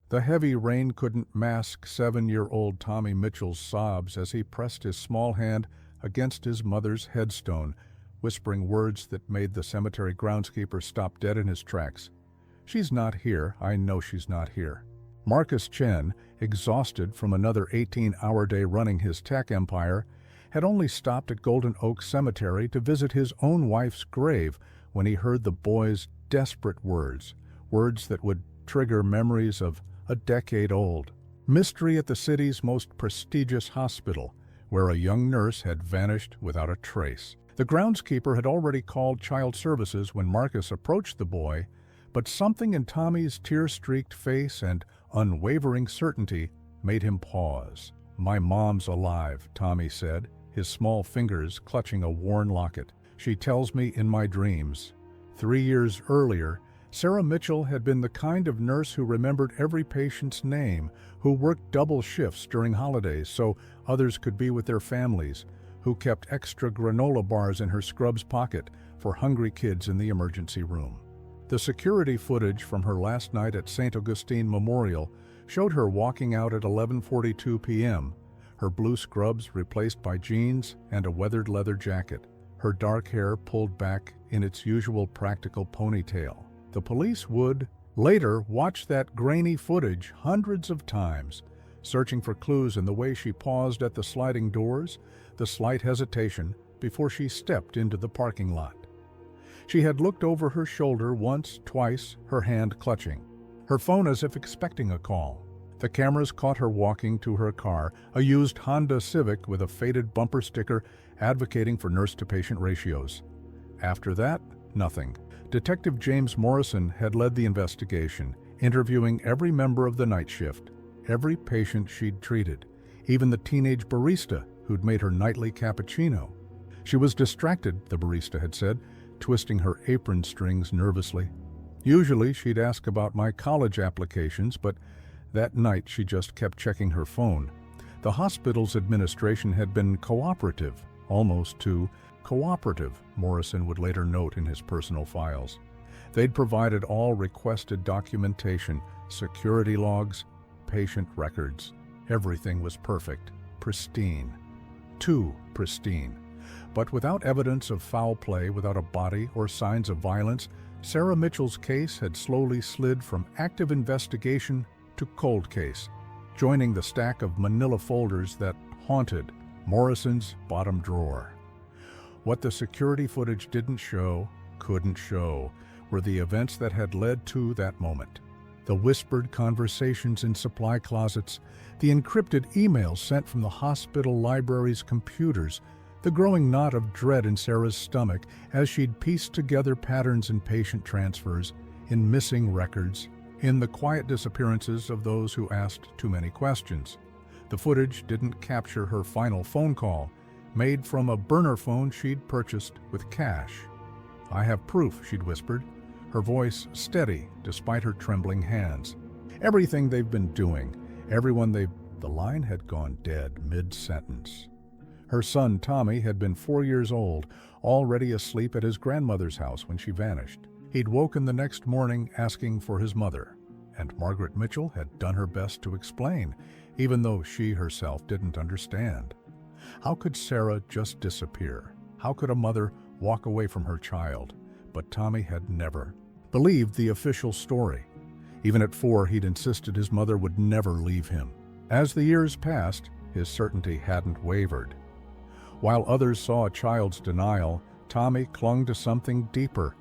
The heavy rain couldn't mask 7-year-old Tommy Mitchell's sobs as he pressed his small hand against his mother's headstone, whispering words that made the cemetery groundskeeper stop dead in his tracks. "She's not here. I know she's not here." Marcus Chen, exhausted from another 18-hour day running his tech empire, had only stopped at Golden Oak Cemetery to visit his own wife's grave when he heard the boy's desperate words that would trigger memories of a decade old. Mystery at the city's most prestigious hospital, where a young nurse had vanished without a trace. The groundskeeper had already called child services when Marcus approached the boy, but something in Tommy's tear-streaked face and unwavering certainty made him pause. "My mom's alive," Tommy said, his small fingers clutching a worn locket. "She tells me in my dreams." 3 years earlier, Sarah Mitchell had been the kind of nurse who remembered every patient's name, who worked double shifts during holidays so others could be with their families, who kept extra granola bars in her scrubs pocket for hungry kids in the emergency room. The security footage from her last night at St. Augustine Memorial showed her walking out at 11:42 p.m., her blue scrubs replaced by jeans and a weathered leather jacket, her dark hair pulled back in its usual practical ponytail. The police would later watch that grainy footage hundreds of times, searching for clues in the way she paused at the sliding doors, the slight hesitation before she stepped into the parking lot. She had looked over her shoulder once, twice, her hand clutching, her phone as if expecting a call. The cameras caught her walking to her car, a used Honda Civic with a faded bumper sticker advocating for nurse-to-patient ratios. After that, nothing. Detective James Morrison had led the investigation, interviewing every member of the night shift, every patient she'd treated, even the teenage barista who'd made her nightly cappuccino. She was distracted, the barista had said, twisting her apron strings nervously. Usually she'd ask about my college applications, but that night she just kept checking her phone. The hospital's administration had been cooperative, almost too cooperative, Morrison would later note in his personal files. They'd provided all requested documentation, security logs, patient records. Everything was perfect, pristine. Too pristine. But without evidence of foul play, without a body or signs of violence, Sarah Mitchell's case had slowly slid from active investigation to cold case, joining the stack of manila folders that haunted Morrison's bottom drawer. What the security footage didn't show, couldn't show, were the events that had led to that moment. The whispered conversations in supply closets, the encrypted emails sent from the hospital library's computers, the growing knot of dread in Sarah's stomach as she'd pieced together patterns in patient transfers, in missing records, in the quiet disappearances of those who asked too many questions. The footage didn't capture her final phone call, made from a burner phone she'd purchased with cash. "I have proof," she'd whispered, her voice steady despite her trembling hands. "Everything they've been doing, everyone they've—" The line had gone dead mid-sentence. Her son, Tommy, had been 4 years old, already asleep at his grandmother's house when she vanished. He'd woken the next morning asking for his mother, and Margaret Mitchell had done her best to explain, even though she herself didn't understand. How could Sarah just disappear? How could a mother walk away from her child? But Tommy had never believed the official story. Even at 4, he'd insisted his mother would never leave him. As the years passed, his certainty hadn't wavered. While others saw a child's denial, Tommy clung to something deeper,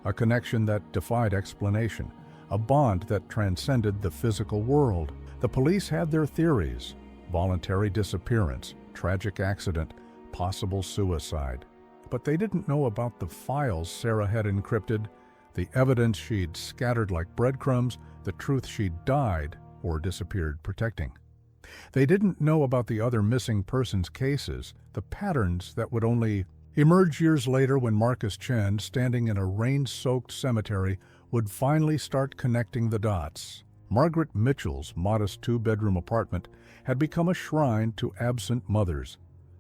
a connection that defied explanation, a bond that transcended the physical world. The police had their theories: voluntary disappearance, tragic accident, possible suicide. But they didn't know about the files Sarah had encrypted, the evidence she'd scattered like breadcrumbs, the truth she'd died or disappeared protecting. They didn't know about the other missing persons cases, the patterns that would only emerge years later when Marcus Chen, standing in a rain-soaked cemetery, would finally start connecting the dots. Margaret Mitchell's modest 2-bedroom apartment had become a shrine to absent mothers.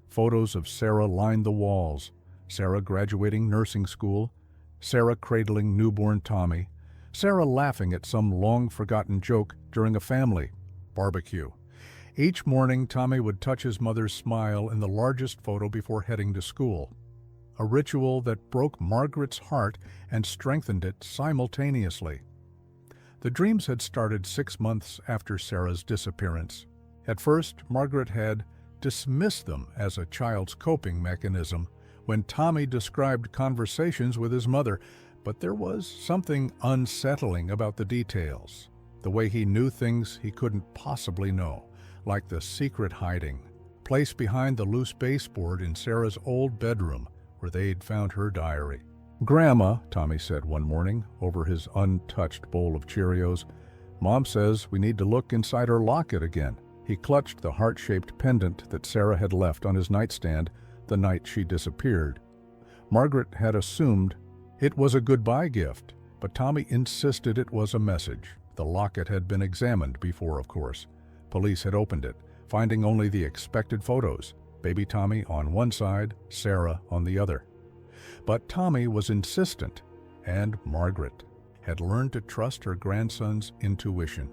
Photos of Sarah lined the walls. Sarah graduating nursing school, Sarah cradling newborn Tommy, Sarah laughing at some long-forgotten joke during a family barbecue. Each morning, Tommy would touch his mother's smile in the largest photo before heading to school, a ritual that broke Margaret's heart and strengthened it simultaneously. The dreams had started 6 months after Sarah's disappearance. At first, Margaret had dismissed them as a child's coping mechanism when Tommy described conversations with his mother, but there was something unsettling about the details, the way he knew things he couldn't possibly know, like the secret hiding placed behind the loose baseboard in Sarah's old bedroom where they'd found her diary. "Grandma," Tommy said one morning over his untouched bowl of Cheerios, "Mom says we need to look inside her locket again." He clutched the heart-shaped pendant that Sarah had left on his nightstand the night she disappeared. Margaret had assumed it was a goodbye gift, but Tommy insisted it was a message. The locket had been examined before, of course. Police had opened it, finding only the expected photos, baby Tommy on one side, Sarah on the other. But Tommy was insistent, and Margaret had learned to trust her grandson's intuition.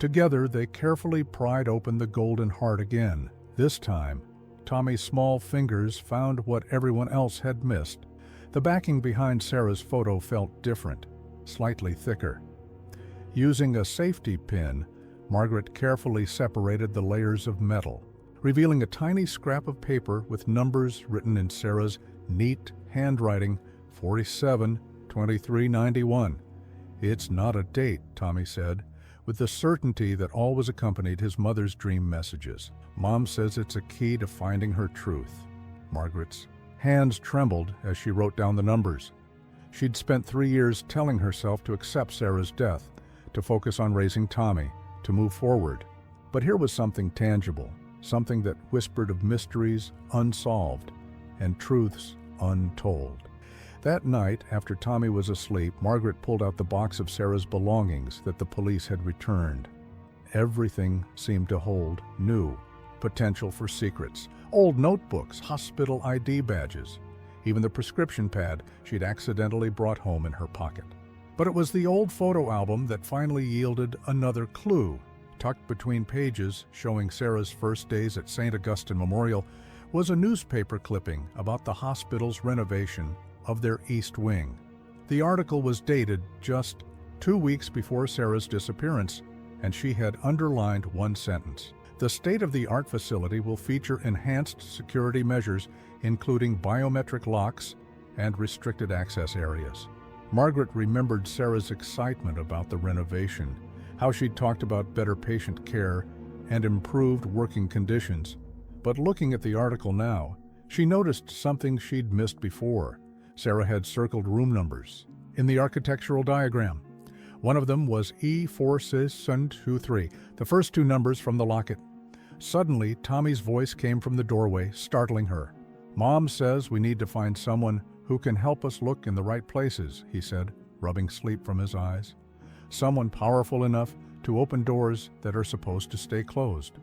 Together, they carefully pried open the golden heart again. This time, Tommy's small fingers found what everyone else had missed. The backing behind Sarah's photo felt different, slightly thicker. Using a safety pin, Margaret carefully separated the layers of metal, revealing a tiny scrap of paper with numbers written in Sarah's neat handwriting, 47-2391. "It's not a date," Tommy said, with the certainty that always accompanied his mother's dream messages. "Mom says it's a key to finding her truth." Margaret's hands trembled as she wrote down the numbers. She'd spent 3 years telling herself to accept Sarah's death, to focus on raising Tommy, to move forward. But here was something tangible, something that whispered of mysteries unsolved and truths untold. That night, after Tommy was asleep, Margaret pulled out the box of Sarah's belongings that the police had returned. Everything seemed to hold new potential for secrets. Old notebooks, hospital ID badges, even the prescription pad she'd accidentally brought home in her pocket. But it was the old photo album that finally yielded another clue. Tucked between pages showing Sarah's first days at St. Augustine Memorial was a newspaper clipping about the hospital's renovation of their East Wing. The article was dated just 2 weeks before Sarah's disappearance, and she had underlined one sentence: "The state-of-the-art facility will feature enhanced security measures, including biometric locks and restricted access areas." Margaret remembered Sarah's excitement about the renovation, how she'd talked about better patient care and improved working conditions. But looking at the article now, she noticed something she'd missed before. Sarah had circled room numbers in the architectural diagram. One of them was E4623, the first 2 numbers from the locket. Suddenly, Tommy's voice came from the doorway, startling her. "Mom says we need to find someone who can help us look in the right places," he said, rubbing sleep from his eyes. "Someone powerful enough to open doors that are supposed to stay closed."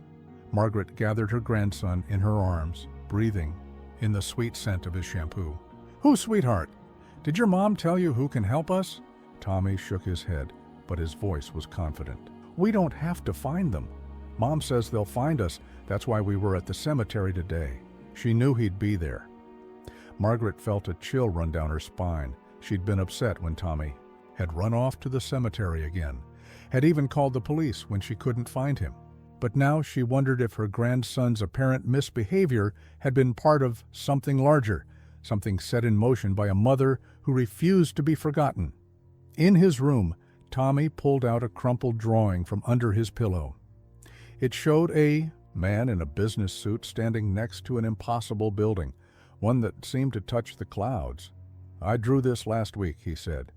Margaret gathered her grandson in her arms, breathing in the sweet scent of his shampoo. "Who, sweetheart? Did your mom tell you who can help us?" Tommy shook his head, but his voice was confident. "We don't have to find them. Mom says they'll find us. That's why we were at the cemetery today. She knew he'd be there." Margaret felt a chill run down her spine. She'd been upset when Tommy had run off to the cemetery again, had even called the police when she couldn't find him. But now she wondered if her grandson's apparent misbehavior had been part of something larger, something set in motion by a mother who refused to be forgotten. In his room, Tommy pulled out a crumpled drawing from under his pillow. It showed a man in a business suit standing next to an impossible building, one that seemed to touch the clouds. "I drew this last week," he said.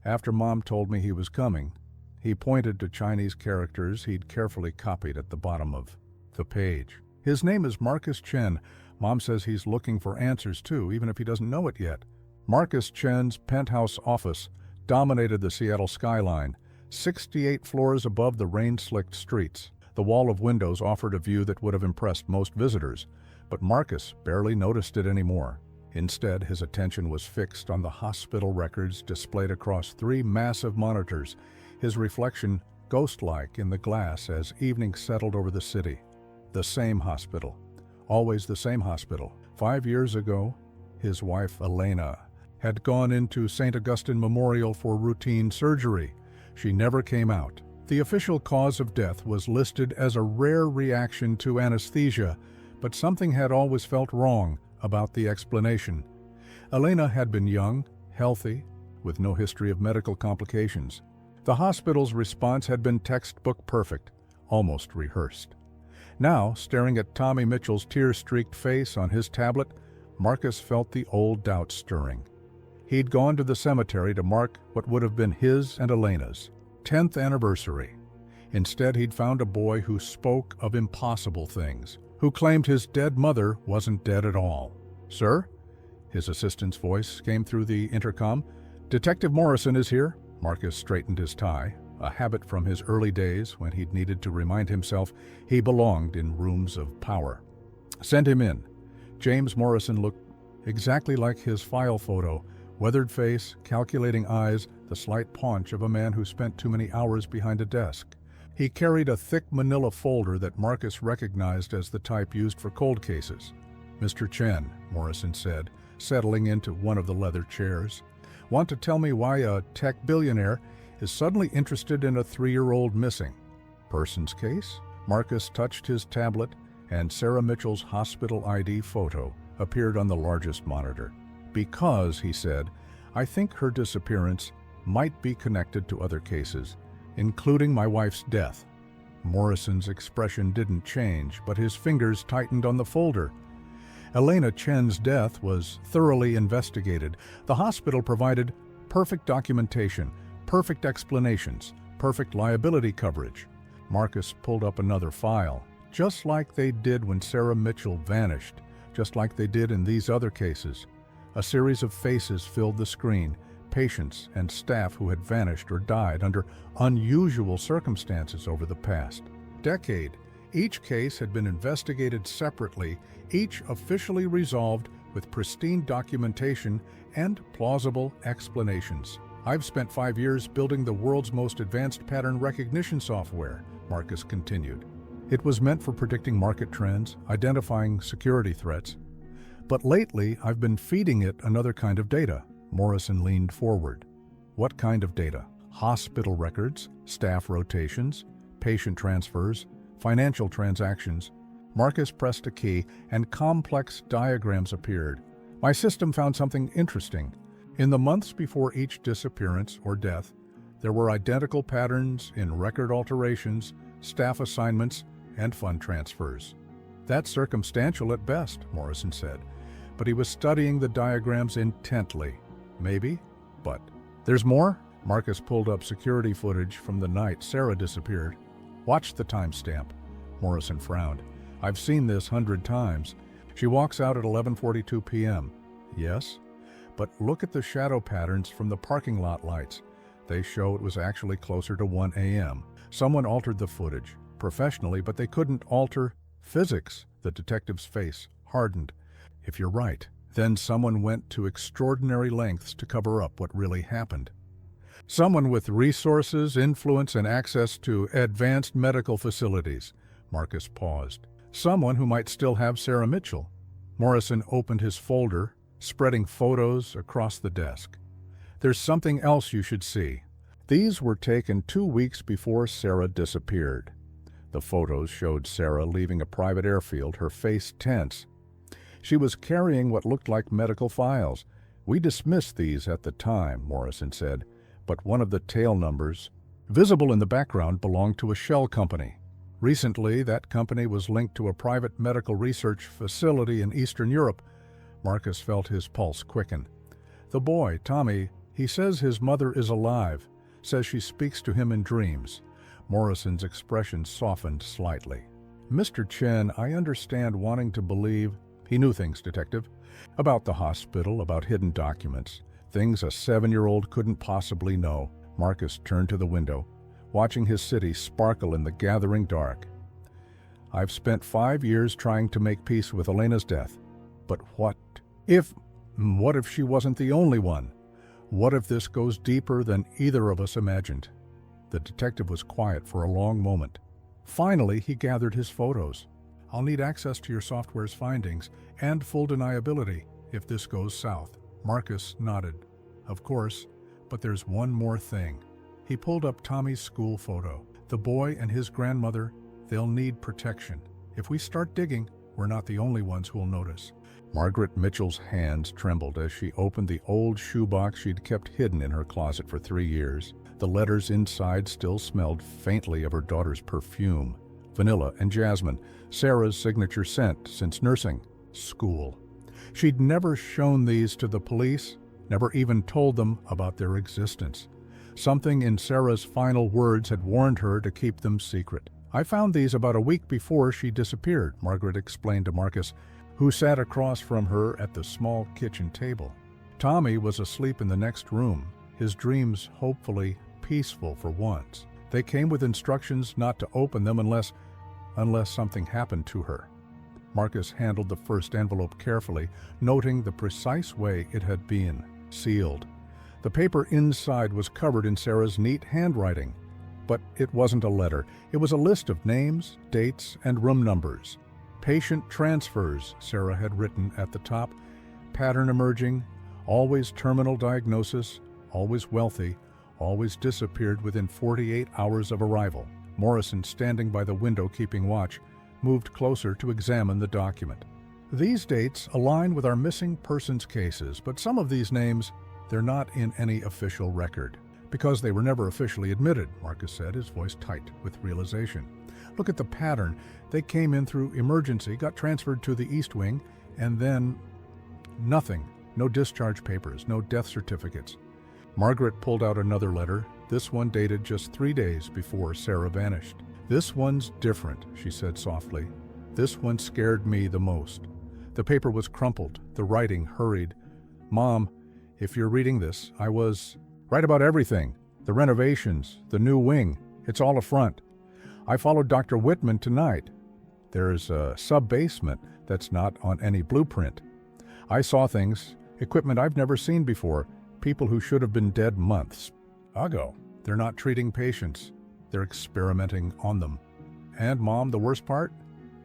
"After Mom told me he was coming." He pointed to Chinese characters he'd carefully copied at the bottom of the page. "His name is Marcus Chen. Mom says he's looking for answers too, even if he doesn't know it yet." Marcus Chen's penthouse office dominated the Seattle skyline, 68 floors above the rain-slicked streets. The wall of windows offered a view that would have impressed most visitors, but Marcus barely noticed it anymore. Instead, his attention was fixed on the hospital records displayed across 3 massive monitors, his reflection ghost-like in the glass as evening settled over the city. The same hospital. Always the same hospital. 5 years ago, his wife, Elena, had gone into St. Augustine Memorial for routine surgery. She never came out. The official cause of death was listed as a rare reaction to anesthesia, but something had always felt wrong about the explanation. Elena had been young, healthy, with no history of medical complications. The hospital's response had been textbook perfect, almost rehearsed. Now, staring at Tommy Mitchell's tear-streaked face on his tablet, Marcus felt the old doubt stirring. He'd gone to the cemetery to mark what would have been his and Elena's 10th anniversary. Instead, he'd found a boy who spoke of impossible things, who claimed his dead mother wasn't dead at all. "Sir?" His assistant's voice came through the intercom. "Detective Morrison is here." Marcus straightened his tie, a habit from his early days when he'd needed to remind himself he belonged in rooms of power. "Send him in." James Morrison looked exactly like his file photo, weathered face, calculating eyes, the slight paunch of a man who spent too many hours behind a desk. He carried a thick manila folder that Marcus recognized as the type used for cold cases. "Mr. Chen," Morrison said, settling into one of the leather chairs, "want to tell me why a tech billionaire is suddenly interested in a 3-year-old missing persons case?" Marcus touched his tablet, and Sarah Mitchell's hospital ID photo appeared on the largest monitor. "Because," he said, "I think her disappearance might be connected to other cases, including my wife's death." Morrison's expression didn't change, but his fingers tightened on the folder. Elena Chen's death was thoroughly investigated. The hospital provided perfect documentation, perfect explanations, perfect liability coverage. Marcus pulled up another file, just like they did when Sarah Mitchell vanished, just like they did in these other cases. A series of faces filled the screen, patients and staff who had vanished or died under unusual circumstances over the past decade. Each case had been investigated separately, each officially resolved with pristine documentation and plausible explanations. "I've spent 5 years building the world's most advanced pattern recognition software," Marcus continued. "It was meant for predicting market trends, identifying security threats. But lately, I've been feeding it another kind of data." Morrison leaned forward. "What kind of data?" "Hospital records, staff rotations, patient transfers, financial transactions." Marcus pressed a key, and complex diagrams appeared. "My system found something interesting. In the months before each disappearance or death, there were identical patterns in record alterations, staff assignments, and fund transfers." "That's circumstantial at best," Morrison said, but he was studying the diagrams intently. "Maybe, but there's more?" Marcus pulled up security footage from the night Sarah disappeared. "Watch the timestamp." Morrison frowned. "I've seen this 100 times. She walks out at 11:42 p.m. "Yes, but look at the shadow patterns from the parking lot lights. They show it was actually closer to 1 a.m. Someone altered the footage, professionally, but they couldn't alter physics." The detective's face hardened. "If you're right, then someone went to extraordinary lengths to cover up what really happened. Someone with resources, influence, and access to advanced medical facilities." Marcus paused. "Someone who might still have Sarah Mitchell." Morrison opened his folder, spreading photos across the desk. "There's something else you should see. These were taken 2 weeks before Sarah disappeared." The photos showed Sarah leaving a private airfield, her face tense. She was carrying what looked like medical files. "We dismissed these at the time," Morrison said, "but one of the tail numbers visible in the background belonged to a shell company. Recently, that company was linked to a private medical research facility in Eastern Europe." Marcus felt his pulse quicken. "The boy, Tommy, he says his mother is alive, says she speaks to him in dreams." Morrison's expression softened slightly. "Mr. Chen, I understand wanting to believe—" He knew things, Detective. About the hospital, about hidden documents. Things a 7-year-old couldn't possibly know. Marcus turned to the window, watching his city sparkle in the gathering dark. "I've spent 5 years trying to make peace with Elena's death. But what if—" What if she wasn't the only one? What if this goes deeper than either of us imagined? The detective was quiet for a long moment. Finally, he gathered his photos. I'll need access to your software's findings and full deniability if this goes south. Marcus nodded. Of course, but there's one more thing. He pulled up Tommy's school photo. The boy and his grandmother, they'll need protection. If we start digging, we're not the only ones who'll notice. Margaret Mitchell's hands trembled as she opened the old shoebox she'd kept hidden in her closet for 3 years. The letters inside still smelled faintly of her daughter's perfume. Vanilla and jasmine, Sarah's signature scent since nursing school. She'd never shown these to the police, never even told them about their existence. Something in Sarah's final words had warned her to keep them secret. I found these about a week before she disappeared, Margaret explained to Marcus, who sat across from her at the small kitchen table. Tommy was asleep in the next room, his dreams hopefully peaceful for once. They came with instructions not to open them unless something happened to her. Marcus handled the first envelope carefully, noting the precise way it had been sealed. The paper inside was covered in Sarah's neat handwriting, but it wasn't a letter. It was a list of names, dates, and room numbers. Patient transfers, Sarah had written at the top. Pattern emerging, always terminal diagnosis, always wealthy, always disappeared within 48 hours of arrival. Morrison, standing by the window keeping watch, moved closer to examine the document. These dates align with our missing persons cases, but some of these names, they're not in any official record. Because they were never officially admitted, Marcus said, his voice tight with realization. Look at the pattern. They came in through emergency, got transferred to the East Wing, and then nothing. No discharge papers, no death certificates. Margaret pulled out another letter, this one dated just 3 days before Sarah vanished. This one's different, she said softly. This one scared me the most. The paper was crumpled, the writing hurried. Mom, if you're reading this, I was right about everything. The renovations, the new wing, it's all a front. I followed Dr. Whitman tonight. There's a sub-basement that's not on any blueprint. I saw things, equipment I've never seen before, people who should have been dead months ago. They're not treating patients. They're experimenting on them. And, Mom, the worst part?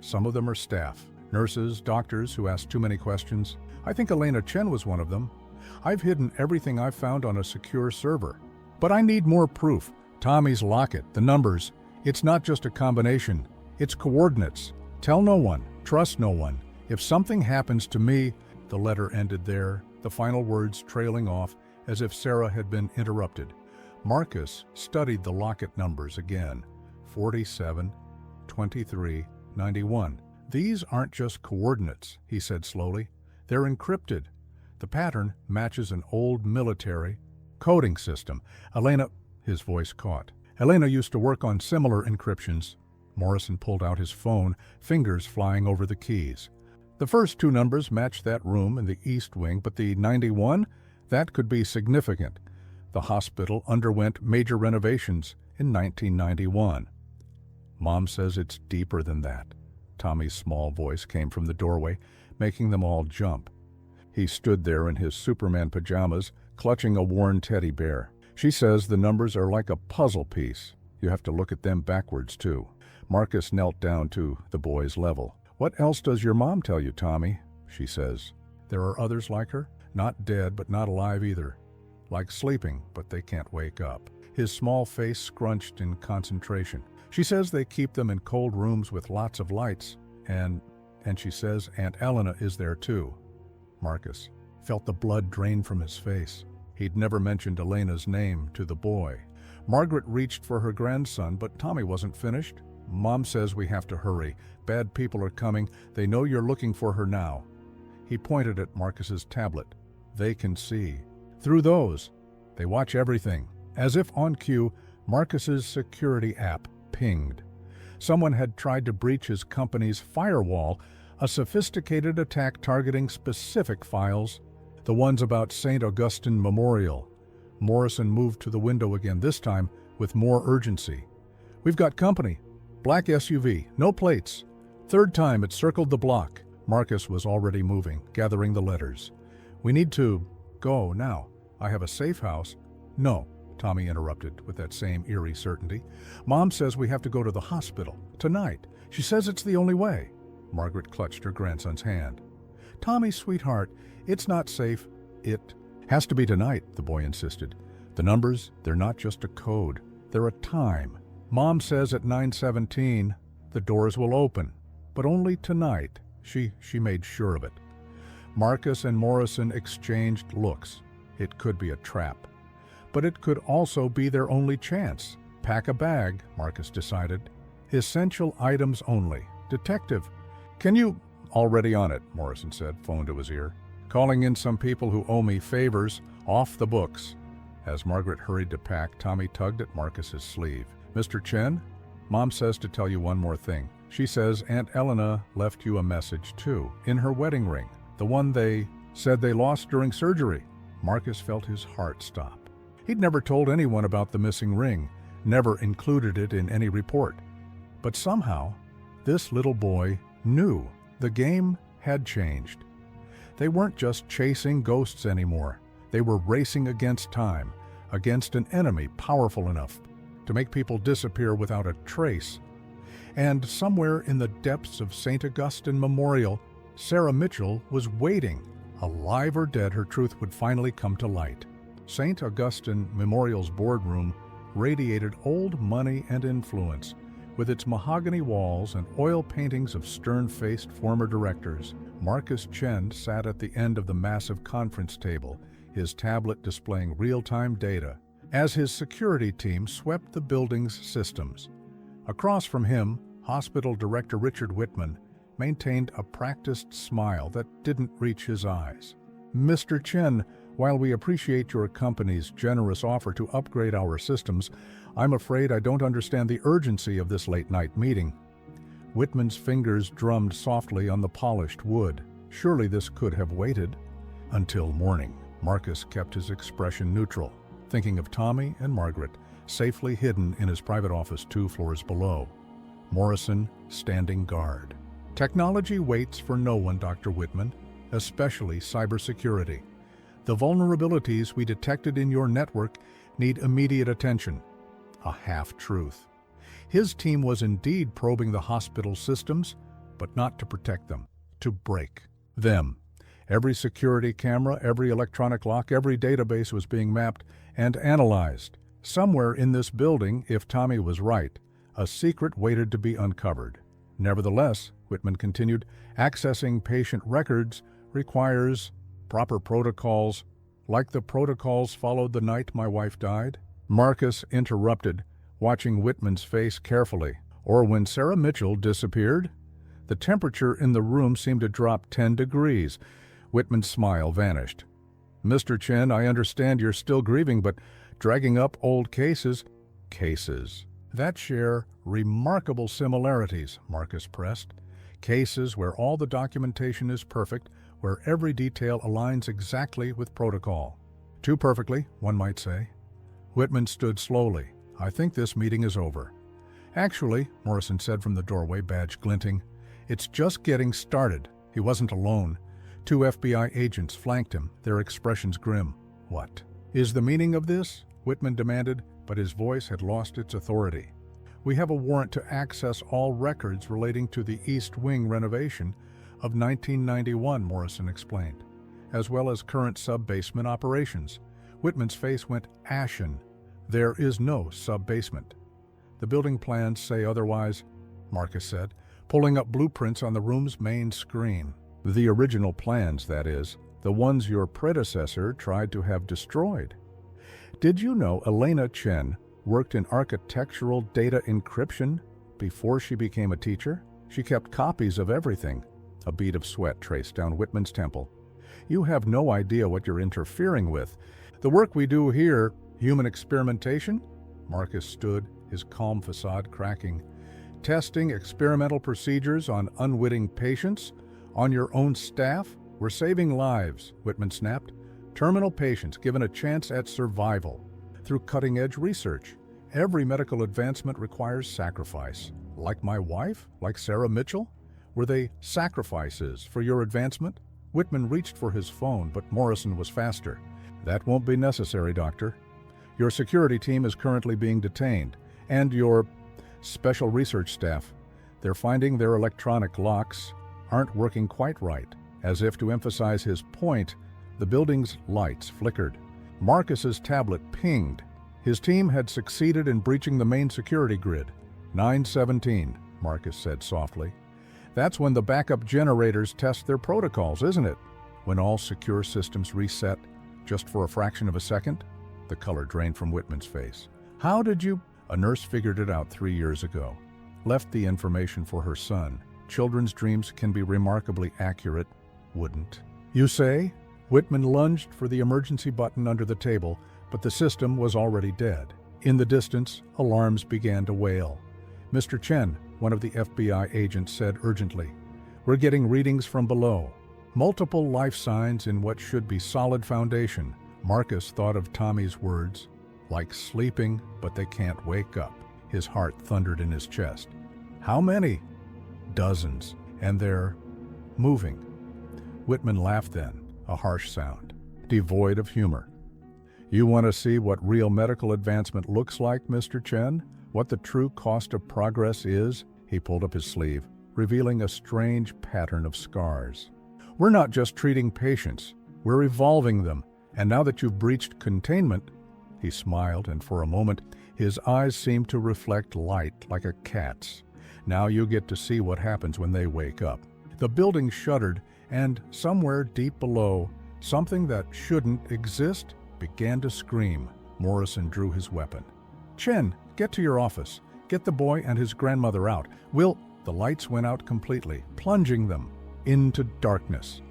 Some of them are staff, nurses, doctors who ask too many questions. I think Elena Chen was one of them. I've hidden everything I've found on a secure server. But I need more proof. Tommy's locket, the numbers. It's not just a combination. It's coordinates. Tell no one. Trust no one. If something happens to me, the letter ended there, the final words trailing off as if Sarah had been interrupted. Marcus studied the locket numbers again. 47, 23, 91. These aren't just coordinates, he said slowly. They're encrypted. The pattern matches an old military coding system. His voice caught. Elena used to work on similar encryptions. Morrison pulled out his phone, fingers flying over the keys. The first two numbers matched that room in the East Wing, but the 91, that could be significant. The hospital underwent major renovations in 1991. Mom says it's deeper than that. Tommy's small voice came from the doorway, making them all jump. He stood there in his Superman pajamas, clutching a worn teddy bear. She says the numbers are like a puzzle piece. You have to look at them backwards, too. Marcus knelt down to the boy's level. What else does your mom tell you, Tommy? She says. There are others like her? Not dead, but not alive either. Like sleeping, but they can't wake up. His small face scrunched in concentration. She says they keep them in cold rooms with lots of lights. And she says Aunt Elena is there too. Marcus felt the blood drain from his face. He'd never mentioned Elena's name to the boy. Margaret reached for her grandson, but Tommy wasn't finished. Mom says we have to hurry. Bad people are coming. They know you're looking for her now. He pointed at Marcus's tablet. They can see. Through those, they watch everything. As if on cue, Marcus's security app pinged. Someone had tried to breach his company's firewall, a sophisticated attack targeting specific files, the ones about St. Augustine Memorial. Morrison moved to the window again, this time with more urgency. We've got company. Black SUV, no plates. Third time it circled the block. Marcus was already moving, gathering the letters. We need to go now. I have a safe house. No, Tommy interrupted with that same eerie certainty. Mom says we have to go to the hospital. Tonight. She says it's the only way. Margaret clutched her grandson's hand. Tommy, sweetheart, it's not safe. It has to be tonight, the boy insisted. The numbers, they're not just a code. They're a time. Mom says at 9:17 the doors will open, but only tonight. She made sure of it. Marcus and Morrison exchanged looks. It could be a trap, but it could also be their only chance. Pack a bag, Marcus decided. Essential items only. Detective, can you... Already on it, Morrison said, phone to his ear. Calling in some people who owe me favors, off the books. As Margaret hurried to pack, Tommy tugged at Marcus's sleeve. Mr. Chen, Mom says to tell you one more thing. She says Aunt Elena left you a message too, in her wedding ring, the one they said they lost during surgery. Marcus felt his heart stop. He'd never told anyone about the missing ring, never included it in any report. But somehow, this little boy knew the game had changed. They weren't just chasing ghosts anymore. They were racing against time, against an enemy powerful enough to make people disappear without a trace. And somewhere in the depths of St. Augustine Memorial, Sarah Mitchell was waiting. Alive or dead, her truth would finally come to light. St. Augustine Memorial's boardroom radiated old money and influence, with its mahogany walls and oil paintings of stern-faced former directors. Marcus Chen sat at the end of the massive conference table, his tablet displaying real-time data, as his security team swept the building's systems. Across from him, Hospital Director Richard Whitman maintained a practiced smile that didn't reach his eyes. Mr. Chen, while we appreciate your company's generous offer to upgrade our systems, I'm afraid I don't understand the urgency of this late-night meeting. Whitman's fingers drummed softly on the polished wood. Surely this could have waited until morning. Marcus kept his expression neutral, thinking of Tommy and Margaret, safely hidden in his private office 2 floors below. Morrison standing guard. Technology waits for no one, Dr. Whitman, especially cybersecurity. The vulnerabilities we detected in your network need immediate attention. A half-truth. His team was indeed probing the hospital systems, but not to protect them, to break them. Every security camera, every electronic lock, every database was being mapped and analyzed. Somewhere in this building, if Tommy was right, a secret waited to be uncovered. Nevertheless, Whitman continued, accessing patient records requires proper protocols, like the protocols followed the night my wife died. Marcus interrupted, watching Whitman's face carefully. Or when Sarah Mitchell disappeared? The temperature in the room seemed to drop 10 degrees. Whitman's smile vanished. Mr. Chen, I understand you're still grieving, but dragging up old cases... Cases. That share remarkable similarities, Marcus pressed. Cases where all the documentation is perfect, where every detail aligns exactly with protocol. Too perfectly, one might say. Whitman stood slowly. I think this meeting is over. Actually, Morrison said from the doorway, badge glinting, it's just getting started. He wasn't alone. 2 FBI agents flanked him, their expressions grim. What is the meaning of this? Whitman demanded, but his voice had lost its authority. We have a warrant to access all records relating to the East Wing renovation of 1991, Morrison explained, as well as current sub-basement operations. Whitman's face went ashen. There is no sub-basement. The building plans say otherwise, Marcus said, pulling up blueprints on the room's main screen. The original plans, that is, the ones your predecessor tried to have destroyed. Did you know Elena Chen worked in architectural data encryption before she became a teacher? She kept copies of everything. A bead of sweat traced down Whitman's temple. You have no idea what you're interfering with. The work we do here, human experimentation? Marcus stood, his calm facade cracking. Testing experimental procedures on unwitting patients? On your own staff? We're saving lives, Whitman snapped. Terminal patients given a chance at survival. Through cutting-edge research. Every medical advancement requires sacrifice. Like my wife? Like Sarah Mitchell? Were they sacrifices for your advancement? Whitman reached for his phone, but Morrison was faster. "That won't be necessary, Doctor. Your security team is currently being detained, and your special research staff. They're finding their electronic locks aren't working quite right." As if to emphasize his point, the building's lights flickered. Marcus's tablet pinged. His team had succeeded in breaching the main security grid. 9:17, Marcus said softly. "That's when the backup generators test their protocols, isn't it? When all secure systems reset, just for a fraction of a second?" The color drained from Whitman's face. "How did you—" "A nurse figured it out 3 years ago. Left the information for her son. Children's dreams can be remarkably accurate. Wouldn't." "You say?" Whitman lunged for the emergency button under the table, but the system was already dead. In the distance, alarms began to wail. "Mr. Chen," one of the FBI agents said urgently, "we're getting readings from below. Multiple life signs in what should be solid foundation." Marcus thought of Tommy's words, "like sleeping, but they can't wake up." His heart thundered in his chest. "How many?" "Dozens, and they're moving." Whitman laughed then, a harsh sound, devoid of humor. "You want to see what real medical advancement looks like, Mr. Chen? What the true cost of progress is?" He pulled up his sleeve, revealing a strange pattern of scars. "We're not just treating patients, we're evolving them. And now that you've breached containment—" He smiled, and for a moment, his eyes seemed to reflect light like a cat's. "Now you get to see what happens when they wake up." The building shuddered, and somewhere deep below, something that shouldn't exist began to scream. Morrison drew his weapon. "Chen, get to your office. Get the boy and his grandmother out. The lights went out completely, plunging them into darkness.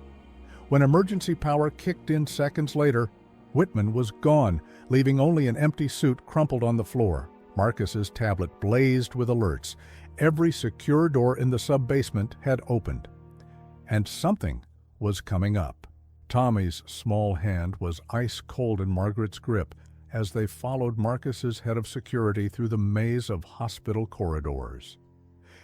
When emergency power kicked in seconds later, Whitman was gone, leaving only an empty suit crumpled on the floor. Marcus's tablet blazed with alerts. Every secure door in the sub-basement had opened. And something was coming up. Tommy's small hand was ice-cold in Margaret's grip as they followed Marcus's head of security through the maze of hospital corridors.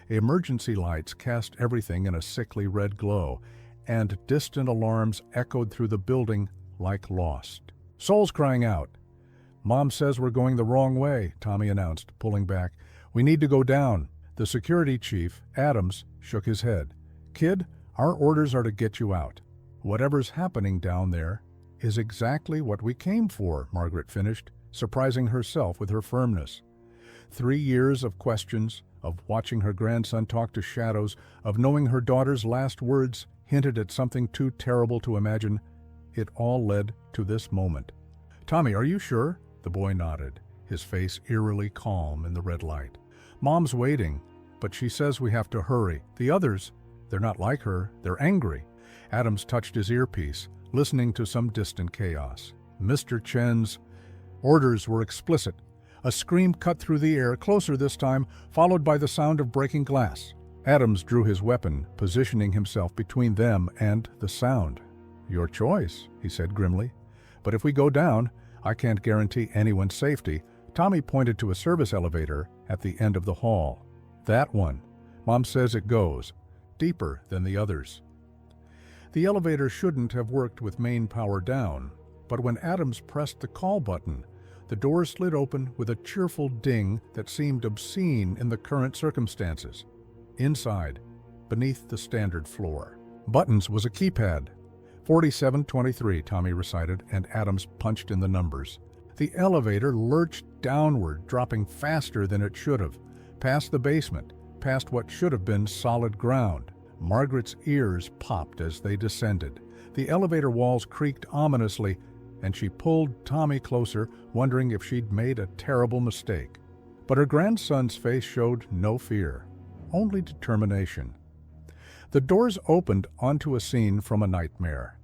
Emergency lights cast everything in a sickly red glow, and distant alarms echoed through the building like lost. "Souls crying out." "Mom says we're going the wrong way," Tommy announced, pulling back. "We need to go down." The security chief, Adams, shook his head. "Kid, our orders are to get you out. Whatever's happening down there is exactly what we came for," Margaret finished, surprising herself with her firmness. 3 years of questions, of watching her grandson talk to shadows, of knowing her daughter's last words hinted at something too terrible to imagine. It all led to this moment. "Tommy, are you sure?" The boy nodded, his face eerily calm in the red light. "Mom's waiting, but she says we have to hurry. The others, they're not like her, they're angry." Adams touched his earpiece, listening to some distant chaos. Mr. Chen's orders were explicit. A scream cut through the air, closer this time, followed by the sound of breaking glass. Adams drew his weapon, positioning himself between them and the sound. "Your choice," he said grimly. "But if we go down, I can't guarantee anyone's safety." Tommy pointed to a service elevator at the end of the hall. "That one. Mom says it goes deeper than the others." The elevator shouldn't have worked with main power down, but when Adams pressed the call button, the door slid open with a cheerful ding that seemed obscene in the current circumstances. Inside, beneath the standard floor, buttons was a keypad. 4723, Tommy recited, and Adams punched in the numbers. The elevator lurched downward, dropping faster than it should have, past the basement, past what should have been solid ground. Margaret's ears popped as they descended. The elevator walls creaked ominously, and she pulled Tommy closer, wondering if she'd made a terrible mistake. But her grandson's face showed no fear, only determination. The doors opened onto a scene from a nightmare.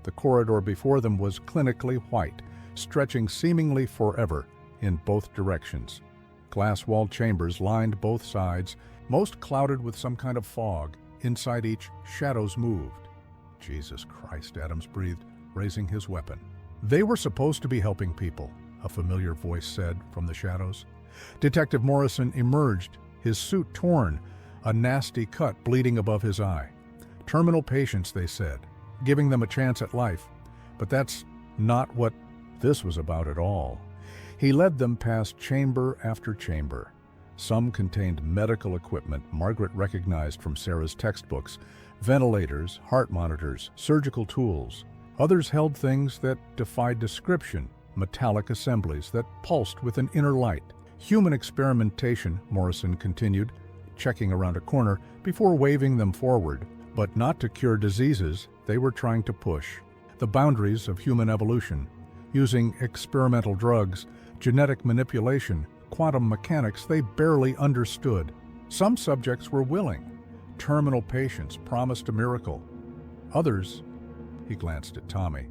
The corridor before them was clinically white, stretching seemingly forever in both directions. Glass-walled chambers lined both sides, most clouded with some kind of fog. Inside each, shadows moved. "Jesus Christ," Adams breathed, raising his weapon. "They were supposed to be helping people," a familiar voice said from the shadows. Detective Morrison emerged, his suit torn, a nasty cut bleeding above his eye. "Terminal patients," they said. giving them a chance at life. But that's not what this was about at all. He led them past chamber after chamber. Some contained medical equipment Margaret recognized from Sarah's textbooks: ventilators, heart monitors, surgical tools. Others held things that defied description, metallic assemblies that pulsed with an inner light. Human experimentation, Morrison continued, checking around a corner before waving them forward. But not to cure diseases, they were trying to push the boundaries of human evolution, using experimental drugs, genetic manipulation, quantum mechanics they barely understood. Some subjects were willing. Terminal patients promised a miracle. Others, he glanced at Tommy,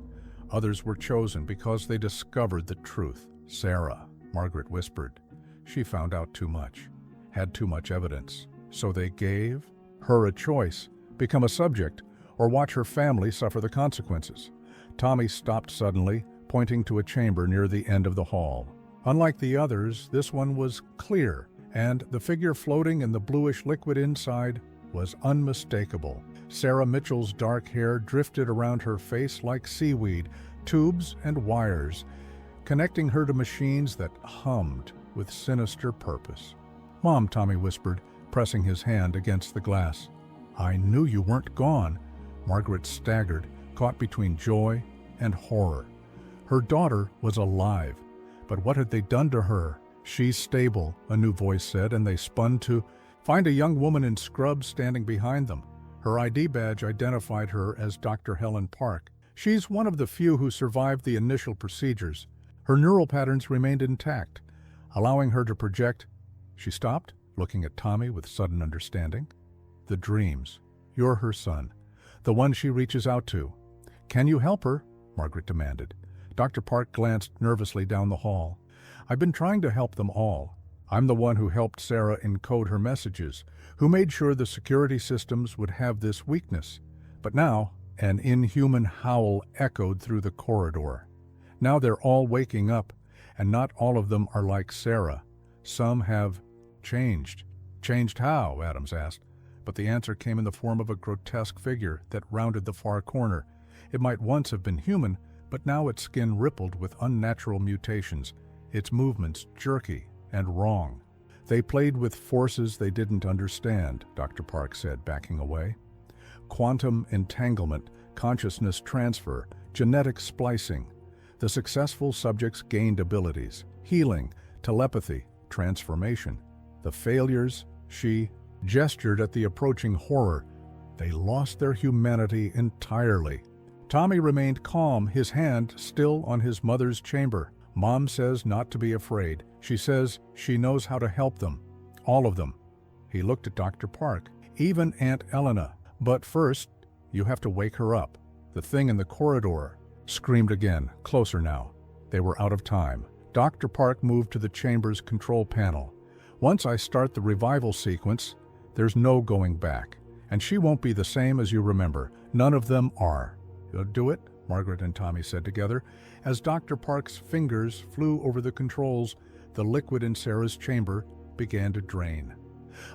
others were chosen because they discovered the truth. Sarah, Margaret whispered. She found out too much, had too much evidence. So they gave her a choice: become a subject or watch her family suffer the consequences. Tommy stopped suddenly, pointing to a chamber near the end of the hall. Unlike the others, this one was clear, and the figure floating in the bluish liquid inside was unmistakable. Sarah Mitchell's dark hair drifted around her face like seaweed, tubes and wires, connecting her to machines that hummed with sinister purpose. "Mom," Tommy whispered, pressing his hand against the glass. "I knew you weren't gone." Margaret staggered, caught between joy and horror. Her daughter was alive, but what had they done to her? "She's stable," a new voice said, and they spun to find a young woman in scrubs standing behind them. Her ID badge identified her as Dr. Helen Park. She's one of the few who survived the initial procedures. Her neural patterns remained intact, allowing her to project. She stopped, looking at Tommy with sudden understanding. "The dreams. You're her son, the one she reaches out to. Can you help her?" Margaret demanded. Dr. Park glanced nervously down the hall. "I've been trying to help them all. I'm the one who helped Sarah encode her messages, who made sure the security systems would have this weakness. But now," an inhuman howl echoed through the corridor. "Now they're all waking up, and not all of them are like Sarah. Some have changed." "Changed how?" Adams asked. But the answer came in the form of a grotesque figure that rounded the far corner. It might once have been human, but now its skin rippled with unnatural mutations, its movements jerky and wrong. "They played with forces they didn't understand," Dr. Park said, backing away. "Quantum entanglement, consciousness transfer, genetic splicing. The successful subjects gained abilities: healing, telepathy, transformation. The failures," she gestured at the approaching horror, "they lost their humanity entirely." Tommy remained calm, his hand still on his mother's chamber. "Mom says not to be afraid. She says she knows how to help them. All of them." He looked at Dr. Park. "Even Aunt Elena. But first, you have to wake her up." The thing in the corridor screamed again, closer now. They were out of time. Dr. Park moved to the chamber's control panel. "Once I start the revival sequence, there's no going back. And she won't be the same as you remember. None of them are." "You'll do it?" Margaret and Tommy said together. As Dr. Park's fingers flew over the controls, the liquid in Sarah's chamber began to drain.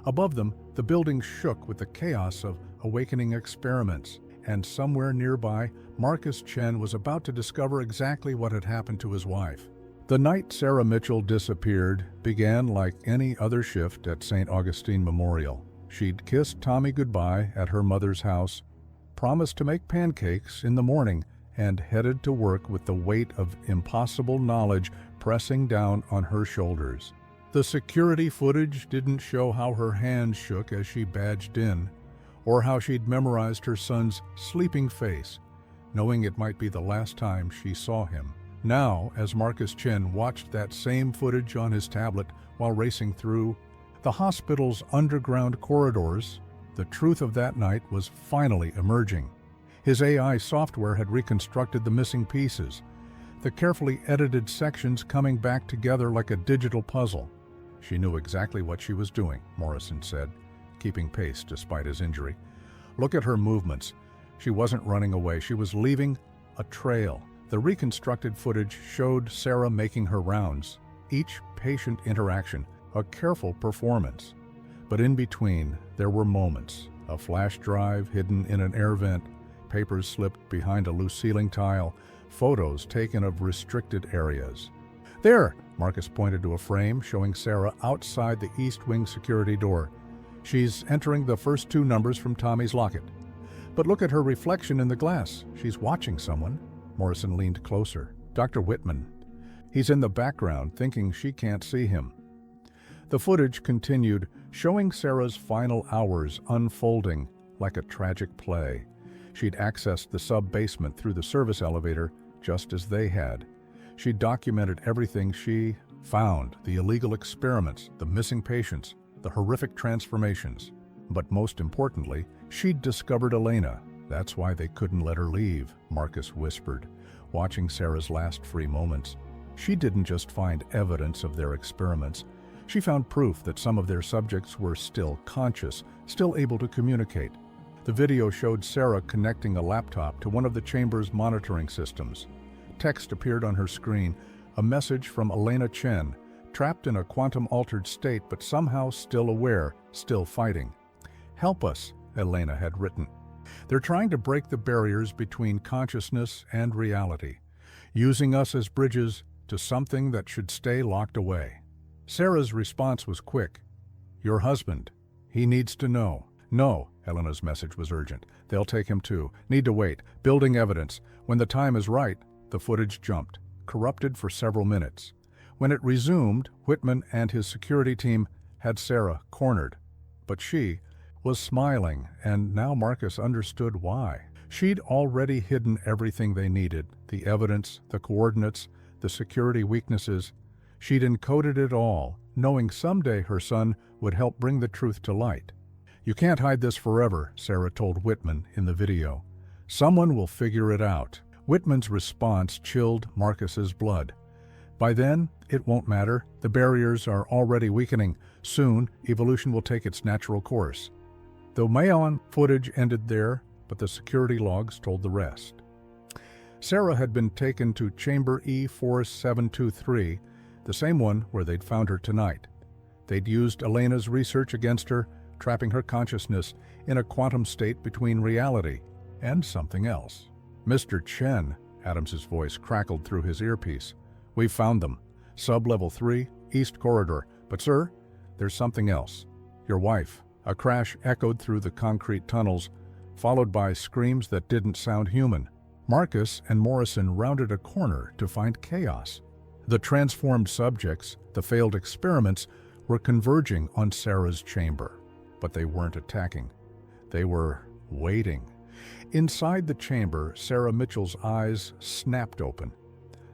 Above them, the building shook with the chaos of awakening experiments, and somewhere nearby, Marcus Chen was about to discover exactly what had happened to his wife. The night Sarah Mitchell disappeared began like any other shift at St. Augustine Memorial. She'd kissed Tommy goodbye at her mother's house, promised to make pancakes in the morning, and headed to work with the weight of impossible knowledge pressing down on her shoulders. The security footage didn't show how her hands shook as she badged in, or how she'd memorized her son's sleeping face, knowing it might be the last time she saw him. Now, as Marcus Chen watched that same footage on his tablet while racing through the hospital's underground corridors, the truth of that night was finally emerging. His AI software had reconstructed the missing pieces, the carefully edited sections coming back together like a digital puzzle. "She knew exactly what she was doing," Morrison said, keeping pace despite his injury. "Look at her movements. She wasn't running away. She was leaving a trail." The reconstructed footage showed Sarah making her rounds, each patient interaction a careful performance. But in between, there were moments: a flash drive hidden in an air vent, papers slipped behind a loose ceiling tile, photos taken of restricted areas. "There!" Marcus pointed to a frame showing Sarah outside the East Wing security door. "She's entering the first two numbers from Tommy's locket. But look at her reflection in the glass. She's watching someone." Morrison leaned closer. "Dr. Whitman. He's in the background, thinking she can't see him." The footage continued, showing Sarah's final hours unfolding like a tragic play. She'd accessed the sub-basement through the service elevator just as they had. She documented everything she found, the illegal experiments, the missing patients, the horrific transformations. But most importantly, she'd discovered Elena. "That's why they couldn't let her leave," Marcus whispered, watching Sarah's last free moments. She didn't just find evidence of their experiments. She found proof that some of their subjects were still conscious, still able to communicate. The video showed Sarah connecting a laptop to one of the chamber's monitoring systems. Text appeared on her screen, a message from Elena Chen, trapped in a quantum-altered state but somehow still aware, still fighting. "Help us," Elena had written. "They're trying to break the barriers between consciousness and reality, using us as bridges to something that should stay locked away." Sarah's response was quick. "Your husband. He needs to know." "No," Elena's message was urgent. "They'll take him too. Need to wait. Building evidence. When the time is right." The footage jumped, corrupted for several minutes. When it resumed, Whitman and his security team had Sarah cornered. But she was smiling, and now Marcus understood why. She'd already hidden everything they needed, the evidence, the coordinates, the security weaknesses. She'd encoded it all, knowing someday her son would help bring the truth to light. "You can't hide this forever," Sarah told Whitman in the video. "Someone will figure it out." Whitman's response chilled Marcus's blood. "By then, it won't matter. The barriers are already weakening. Soon, evolution will take its natural course." The Mayon footage ended there, but the security logs told the rest. Sarah had been taken to Chamber E4723, the same one where they'd found her tonight. They'd used Elena's research against her, trapping her consciousness in a quantum state between reality and something else. "Mr. Chen," Adams's voice crackled through his earpiece. "We've found them. Sub-level 3, East Corridor. But sir, there's something else. Your wife." A crash echoed through the concrete tunnels, followed by screams that didn't sound human. Marcus and Morrison rounded a corner to find chaos. The transformed subjects, the failed experiments, were converging on Sarah's chamber. But they weren't attacking. They were waiting. Inside the chamber, Sarah Mitchell's eyes snapped open.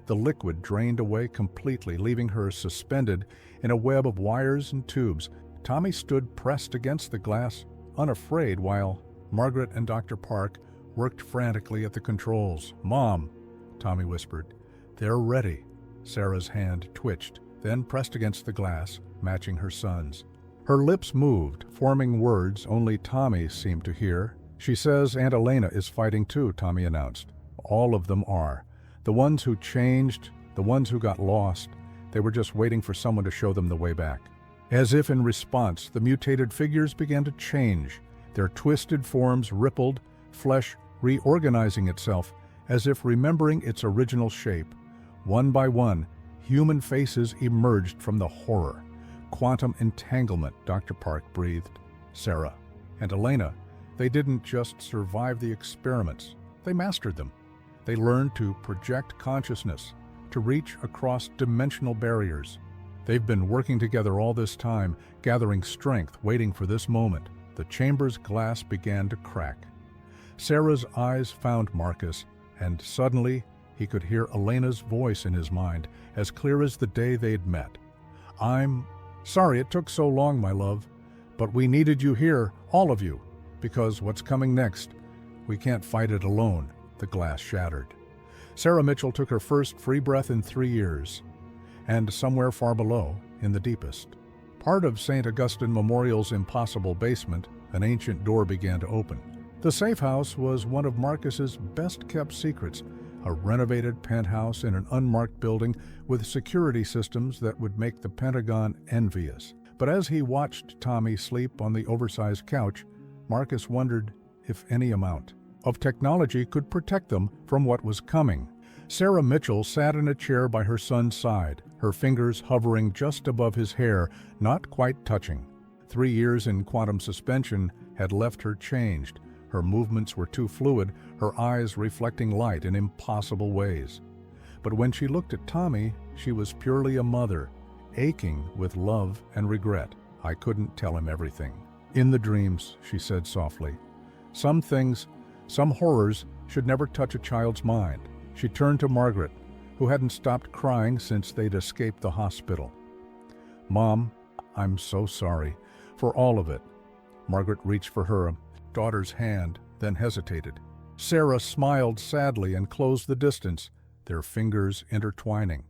The liquid drained away completely, leaving her suspended in a web of wires and tubes. Tommy stood pressed against the glass, unafraid, while Margaret and Dr. Park worked frantically at the controls. "Mom," Tommy whispered. "They're ready." Sarah's hand twitched, then pressed against the glass, matching her son's. Her lips moved, forming words only Tommy seemed to hear. "She says Aunt Elena is fighting too," Tommy announced. "All of them are. The ones who changed, the ones who got lost. They were just waiting for someone to show them the way back." As if in response, the mutated figures began to change. Their twisted forms rippled, flesh reorganizing itself, as if remembering its original shape. One by one, human faces emerged from the horror. "Quantum entanglement," Dr. Park breathed. Sarah and Elena, they didn't just survive the experiments, they mastered them. They learned to project consciousness, to reach across dimensional barriers. They've been working together all this time, gathering strength, waiting for this moment. The chamber's glass began to crack. Sarah's eyes found Marcus, and suddenly he could hear Elena's voice in his mind, as clear as the day they'd met. "I'm sorry it took so long, my love, but we needed you here, all of you, because what's coming next? We can't fight it alone." The glass shattered. Sarah Mitchell took her first free breath in 3 years. And somewhere far below, in the deepest, part of St. Augustine Memorial's impossible basement, an ancient door began to open. The safe house was one of Marcus's best-kept secrets, a renovated penthouse in an unmarked building with security systems that would make the Pentagon envious. But as he watched Tommy sleep on the oversized couch, Marcus wondered if any amount of technology could protect them from what was coming. Sarah Mitchell sat in a chair by her son's side, her fingers hovering just above his hair, not quite touching. 3 years in quantum suspension had left her changed. Her movements were too fluid, her eyes reflecting light in impossible ways. But when she looked at Tommy, she was purely a mother, aching with love and regret. I couldn't tell him everything. In the dreams, she said softly. Some things, some horrors, should never touch a child's mind. She turned to Margaret, who hadn't stopped crying since they'd escaped the hospital. Mom, I'm so sorry for all of it. Margaret reached for her daughter's hand, then hesitated. Sarah smiled sadly and closed the distance, their fingers intertwining.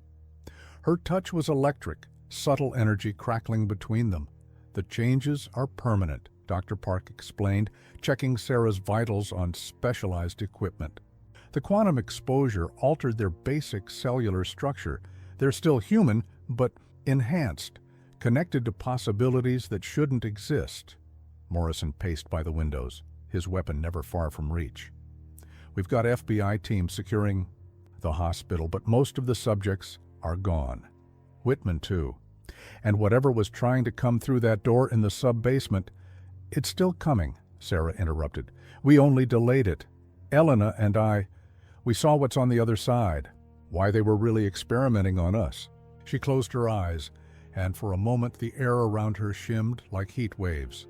Her touch was electric, subtle energy crackling between them. The changes are permanent, Dr. Park explained, checking Sarah's vitals on specialized equipment. The quantum exposure altered their basic cellular structure. They're still human, but enhanced, connected to possibilities that shouldn't exist. Morrison paced by the windows, his weapon never far from reach. We've got FBI teams securing the hospital, but most of the subjects are gone. Whitman, too. And whatever was trying to come through that door in the sub-basement, it's still coming, Sarah interrupted. We only delayed it. Elena and I, we saw what's on the other side, why they were really experimenting on us. She closed her eyes, and for a moment the air around her shimmed like heat waves.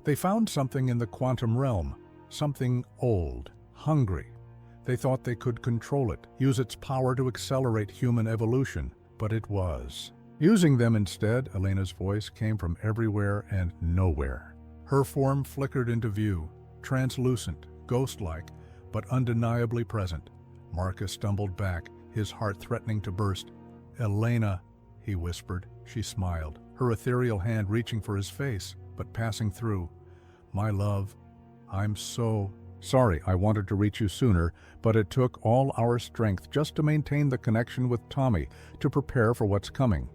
They found something in the quantum realm, something old, hungry. They thought they could control it, use its power to accelerate human evolution, but it was using them instead. Elena's voice came from everywhere and nowhere. Her form flickered into view, translucent, ghost-like, but undeniably present. Marcus stumbled back, his heart threatening to burst. Elena, he whispered. She smiled, her ethereal hand reaching for his face, but passing through. My love, I'm so sorry I wanted to reach you sooner, but it took all our strength just to maintain the connection with Tommy, to prepare for what's coming.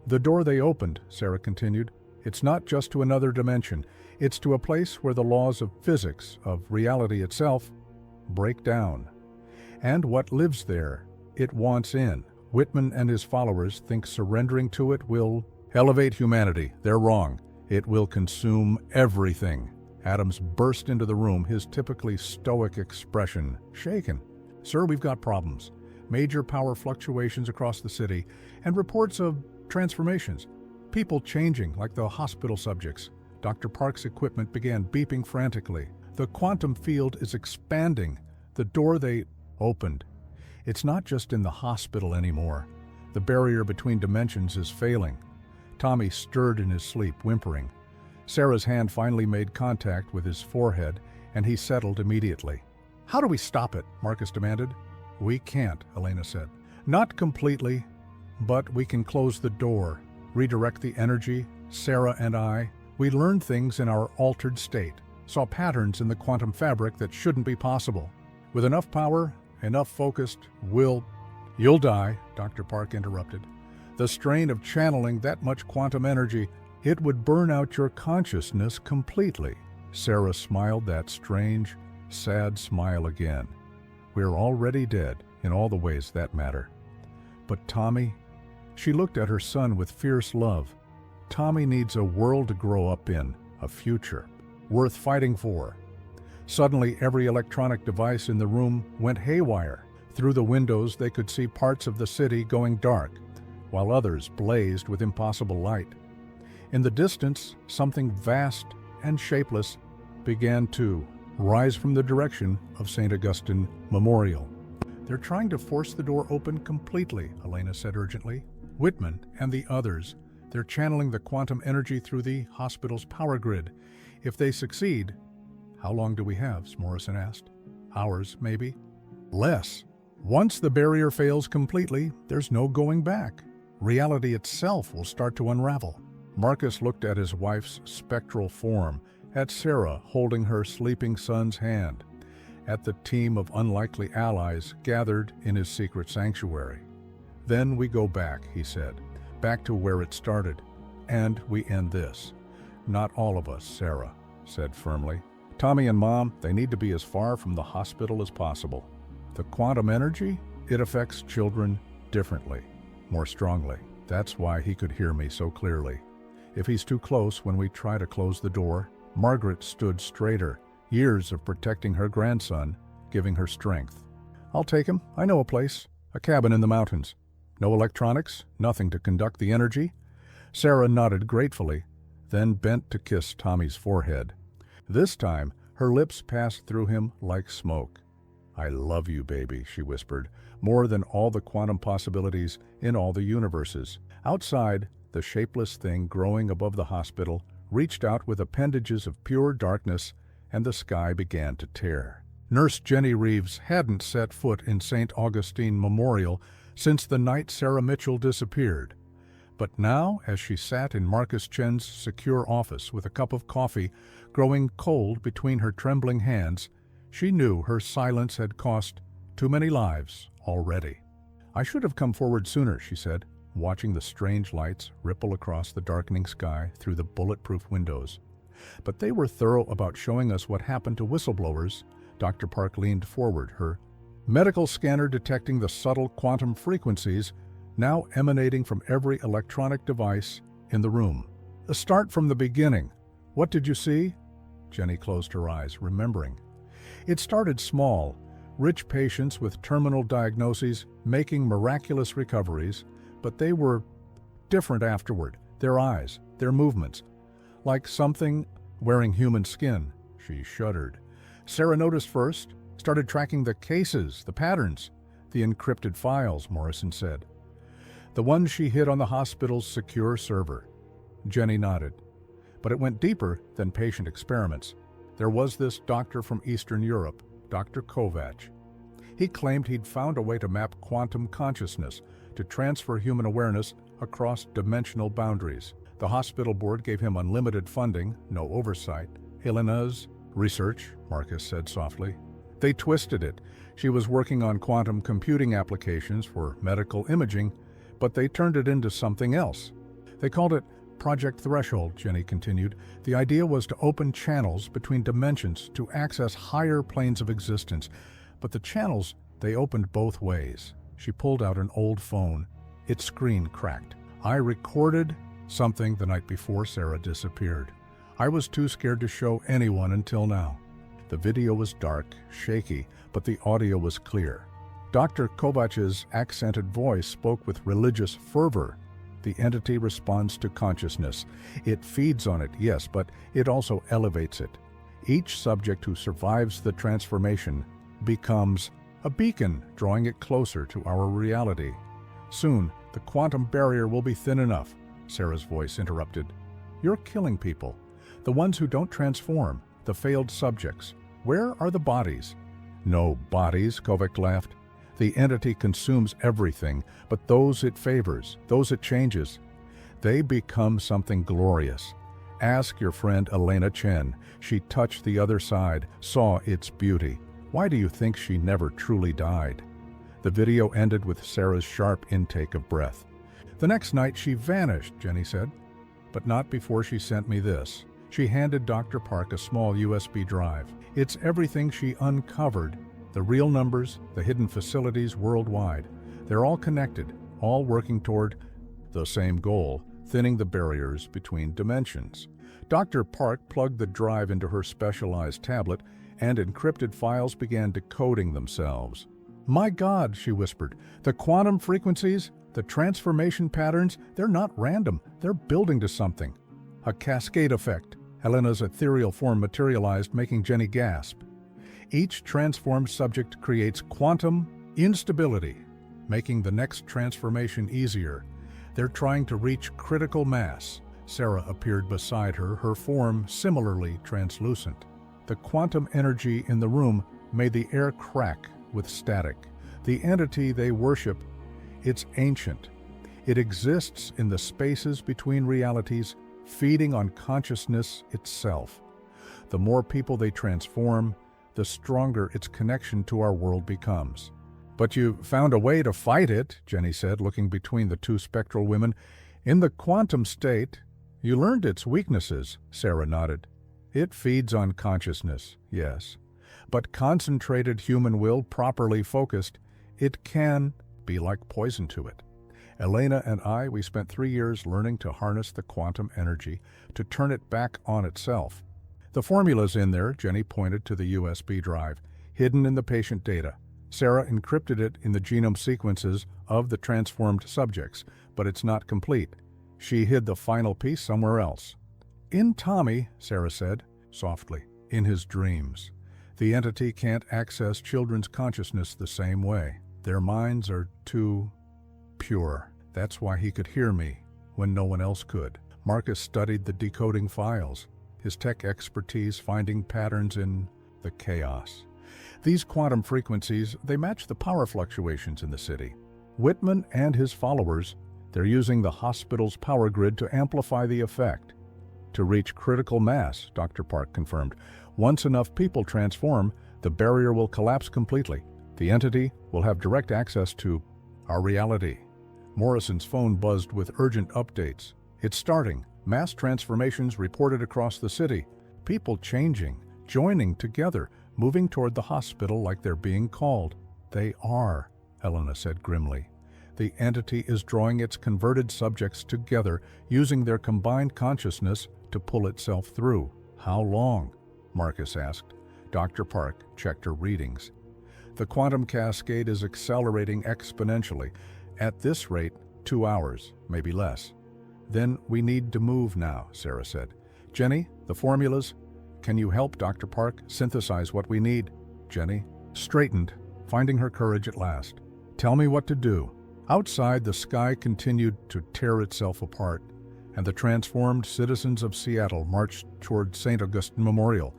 The door they opened, Sarah continued, it's not just to another dimension. It's to a place where the laws of physics, of reality itself, break down. And what lives there, it wants in. Whitman and his followers think surrendering to it will elevate humanity. They're wrong. It will consume everything. Adams burst into the room, his typically stoic expression shaken. Sir, we've got problems. Major power fluctuations across the city, and reports of transformations. People changing, like the hospital subjects. Dr. Park's equipment began beeping frantically. The quantum field is expanding. The door they opened. It's not just in the hospital anymore. The barrier between dimensions is failing. Tommy stirred in his sleep, whimpering. Sarah's hand finally made contact with his forehead, and he settled immediately. How do we stop it? Marcus demanded. We can't, Elena said. Not completely, but we can close the door, redirect the energy. Sarah and I, we learned things in our altered state, saw patterns in the quantum fabric that shouldn't be possible. With enough power, enough focused, You'll die, Dr. Park interrupted. The strain of channeling that much quantum energy, it would burn out your consciousness completely. Sarah smiled that strange, sad smile again. We're already dead in all the ways that matter. But Tommy, she looked at her son with fierce love. Tommy needs a world to grow up in, a future, worth fighting for. Suddenly, every electronic device in the room went haywire. Through the windows, they could see parts of the city going dark, while others blazed with impossible light. In the distance, something vast and shapeless began to rise from the direction of St. Augustine Memorial. They're trying to force the door open completely, Elena said urgently. Whitman and the others, they're channeling the quantum energy through the hospital's power grid. If they succeed, how long do we have? Morrison asked. Hours, maybe? Less. Once the barrier fails completely, there's no going back. Reality itself will start to unravel. Marcus looked at his wife's spectral form, at Sarah holding her sleeping son's hand, at the team of unlikely allies gathered in his secret sanctuary. Then we go back, he said, back to where it started, and we end this. Not all of us, Sarah said firmly. Tommy and Mom, they need to be as far from the hospital as possible. The quantum energy, it affects children differently, more strongly. That's why he could hear me so clearly. If he's too close when we try to close the door, Margaret stood straighter, years of protecting her grandson, giving her strength. I'll take him. I know a place, a cabin in the mountains. No electronics, nothing to conduct the energy. Sarah nodded gratefully, then bent to kiss Tommy's forehead. This time, her lips passed through him like smoke. I love you, baby, she whispered, more than all the quantum possibilities in all the universes. Outside, the shapeless thing growing above the hospital reached out with appendages of pure darkness, and the sky began to tear. Nurse Jenny Reeves hadn't set foot in St. Augustine Memorial since the night Sarah Mitchell disappeared. But now, as she sat in Marcus Chen's secure office with a cup of coffee growing cold between her trembling hands, she knew her silence had cost too many lives already. I should have come forward sooner, she said, watching the strange lights ripple across the darkening sky through the bulletproof windows. But they were thorough about showing us what happened to whistleblowers. Dr. Park leaned forward, her medical scanner detecting the subtle quantum frequencies now emanating from every electronic device in the room. Start from the beginning. What did you see? Jenny closed her eyes, remembering. It started small, rich patients with terminal diagnoses making miraculous recoveries, but they were different afterward. Their eyes, their movements, like something wearing human skin. She shuddered. Sarah noticed first, started tracking the cases, the patterns, the encrypted files, Morrison said. The ones she hid on the hospital's secure server. Jenny nodded. But it went deeper than patient experiments. There was this doctor from Eastern Europe, Dr. Kovac. He claimed he'd found a way to map quantum consciousness, to transfer human awareness across dimensional boundaries. The hospital board gave him unlimited funding, no oversight. Helena's research, Marcus said softly. They twisted it. She was working on quantum computing applications for medical imaging, but they turned it into something else. They called it Project Threshold, Jenny continued. The idea was to open channels between dimensions to access higher planes of existence. But the channels, they opened both ways. She pulled out an old phone. Its screen cracked. I recorded something the night before Sarah disappeared. I was too scared to show anyone until now. The video was dark, shaky, but the audio was clear. Dr. Kovac's accented voice spoke with religious fervor. The entity responds to consciousness. It feeds on it, yes, but it also elevates it. Each subject who survives the transformation becomes a beacon, drawing it closer to our reality. Soon, the quantum barrier will be thin enough, Sarah's voice interrupted. You're killing people. The ones who don't transform, the failed subjects. Where are the bodies? No bodies, Kovac laughed. The entity consumes everything, but those it favors, those it changes, they become something glorious. Ask your friend Elena Chen. She touched the other side, saw its beauty. Why do you think she never truly died? The video ended with Sarah's sharp intake of breath. The next night she vanished, Jenny said, but not before she sent me this. She handed Dr. Park a small USB drive. It's everything she uncovered. The real numbers, the hidden facilities worldwide. They're all connected, all working toward the same goal, thinning the barriers between dimensions. Dr. Park plugged the drive into her specialized tablet, and encrypted files began decoding themselves. My God, she whispered, the quantum frequencies, the transformation patterns, they're not random. They're building to something. A cascade effect. Helena's ethereal form materialized, making Jenny gasp. Each transformed subject creates quantum instability, making the next transformation easier. They're trying to reach critical mass. Sarah appeared beside her, her form similarly translucent. The quantum energy in the room made the air crack with static. The entity they worship, it's ancient. It exists in the spaces between realities, feeding on consciousness itself. The more people they transform, the stronger its connection to our world becomes. But you found a way to fight it, Jenny said, looking between the two spectral women. In the quantum state, you learned its weaknesses, Sarah nodded. It feeds on consciousness, yes. But concentrated human will, properly focused, it can be like poison to it. Elena and I, we spent 3 years learning to harness the quantum energy, to turn it back on itself. The formula's in there, Jenny pointed to the USB drive, hidden in the patient data. Sarah encrypted it in the genome sequences of the transformed subjects, but it's not complete. She hid the final piece somewhere else. In Tommy, Sarah said, softly, in his dreams. The entity can't access children's consciousness the same way. Their minds are too pure. That's why he could hear me when no one else could. Marcus studied the decoding files, his tech expertise finding patterns in the chaos. These quantum frequencies, they match the power fluctuations in the city. Whitman and his followers, they're using the hospital's power grid to amplify the effect. To reach critical mass, Dr. Park confirmed. Once enough people transform, the barrier will collapse completely. The entity will have direct access to our reality. Morrison's phone buzzed with urgent updates. It's starting. Mass transformations reported across the city. People changing, joining together, moving toward the hospital like they're being called. They are, Elena said grimly. The entity is drawing its converted subjects together, using their combined consciousness to pull itself through. How long? Marcus asked. Dr. Park checked her readings. The quantum cascade is accelerating exponentially. At this rate, 2 hours, maybe less. Then we need to move now, Sarah said. Jenny, the formulas? Can you help Dr. Park synthesize what we need? Jenny straightened, finding her courage at last. Tell me what to do. Outside, the sky continued to tear itself apart, and the transformed citizens of Seattle marched toward St. Augustine Memorial,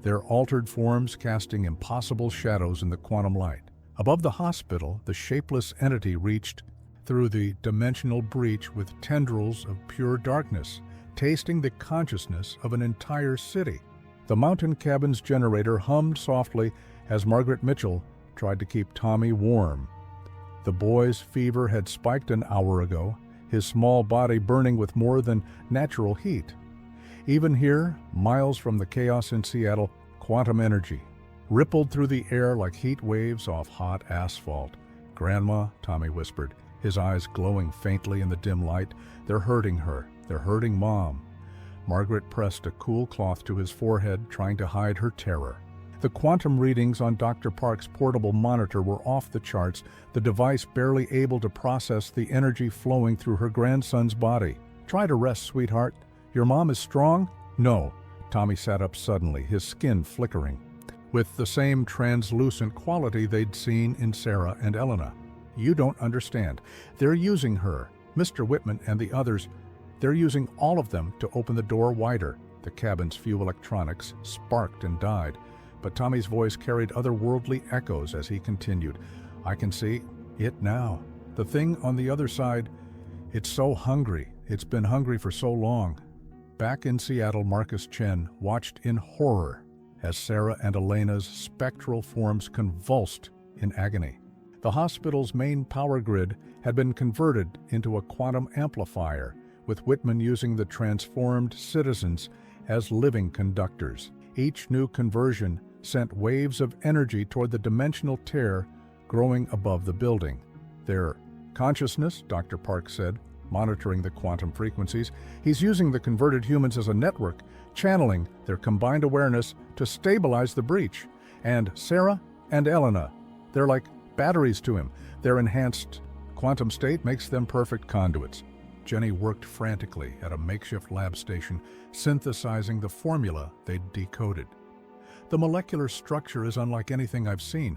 their altered forms casting impossible shadows in the quantum light. Above the hospital, the shapeless entity reached through the dimensional breach with tendrils of pure darkness, tasting the consciousness of an entire city. The mountain cabin's generator hummed softly as Margaret Mitchell tried to keep Tommy warm. The boy's fever had spiked an hour ago, his small body burning with more than natural heat. Even here, miles from the chaos in Seattle, quantum energy rippled through the air like heat waves off hot asphalt. Grandma, Tommy whispered, his eyes glowing faintly in the dim light. They're hurting her. They're hurting Mom. Margaret pressed a cool cloth to his forehead, trying to hide her terror. The quantum readings on Dr. Park's portable monitor were off the charts, the device barely able to process the energy flowing through her grandson's body. Try to rest, sweetheart. Your mom is strong? No. Tommy sat up suddenly, his skin flickering, with the same translucent quality they'd seen in Sarah and Elena. You don't understand. They're using her, Mr. Whitman and the others. They're using all of them to open the door wider. The cabin's few electronics sparked and died, but Tommy's voice carried otherworldly echoes as he continued. I can see it now. The thing on the other side, it's so hungry. It's been hungry for so long. Back in Seattle, Marcus Chen watched in horror as Sarah and Elena's spectral forms convulsed in agony. The hospital's main power grid had been converted into a quantum amplifier, with Whitman using the transformed citizens as living conductors. Each new conversion sent waves of energy toward the dimensional tear growing above the building. Their consciousness, Dr. Park said, monitoring the quantum frequencies, he's using the converted humans as a network, channeling their combined awareness to stabilize the breach. And Sarah and Elena, they're like batteries to him. Their enhanced quantum state makes them perfect conduits. Jenny worked frantically at a makeshift lab station, synthesizing the formula they'd decoded. The molecular structure is unlike anything I've seen.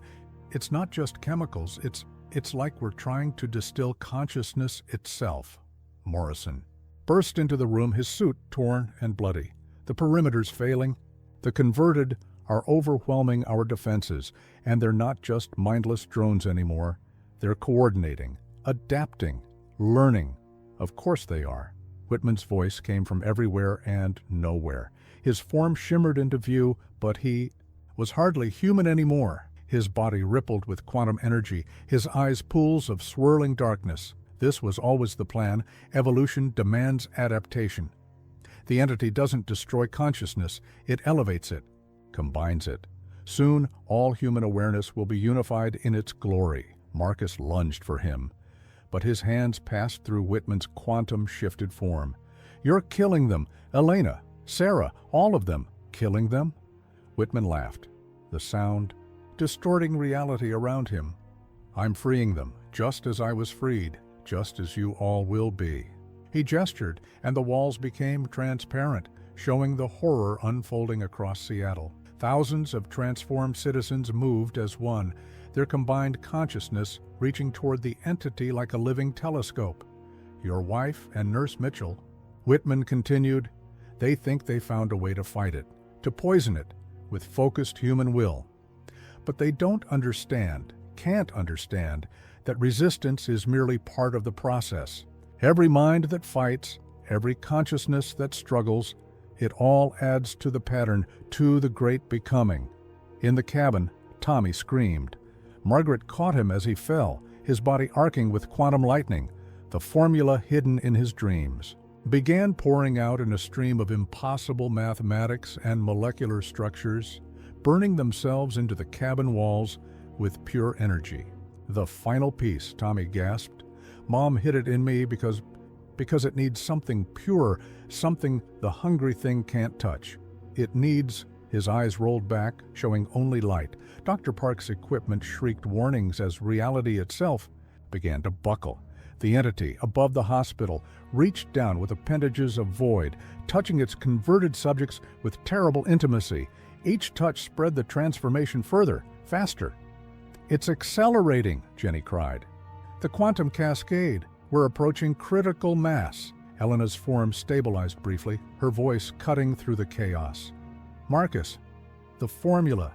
It's not just chemicals, it's like we're trying to distill consciousness itself. Morrison burst into the room, his suit torn and bloody. The perimeter's failing. The converted are overwhelming our defenses, and they're not just mindless drones anymore. They're coordinating, adapting, learning. Of course they are. Whitman's voice came from everywhere and nowhere. His form shimmered into view, but he was hardly human anymore. His body rippled with quantum energy, his eyes pools of swirling darkness. This was always the plan. Evolution demands adaptation. The entity doesn't destroy consciousness, it elevates it, combines it. Soon, all human awareness will be unified in its glory. Marcus lunged for him, but his hands passed through Whitman's quantum-shifted form. "You're killing them! Elena, Sarah, all of them! Killing them?" Whitman laughed, the sound distorting reality around him. "I'm freeing them, just as I was freed, just as you all will be." He gestured, and the walls became transparent, showing the horror unfolding across Seattle. Thousands of transformed citizens moved as one, their combined consciousness reaching toward the entity like a living telescope. "Your wife and Nurse Mitchell," Whitman continued, "they think they found a way to fight it, to poison it, with focused human will. But they don't understand, can't understand, that resistance is merely part of the process. Every mind that fights, every consciousness that struggles, it all adds to the pattern, to the great becoming." In the cabin, Tommy screamed. Margaret caught him as he fell, his body arcing with quantum lightning, the formula hidden in his dreams, began pouring out in a stream of impossible mathematics and molecular structures, burning themselves into the cabin walls with pure energy. "The final piece," Tommy gasped. "Mom hid it in me because it needs something pure, something the hungry thing can't touch. It needs—" His eyes rolled back, showing only light. Dr. Park's equipment shrieked warnings as reality itself began to buckle. The entity, above the hospital, reached down with appendages of void, touching its converted subjects with terrible intimacy. Each touch spread the transformation further, faster. "It's accelerating," Jenny cried. "The quantum cascade. We're approaching critical mass." Elena's form stabilized briefly, her voice cutting through the chaos. "Marcus, the formula.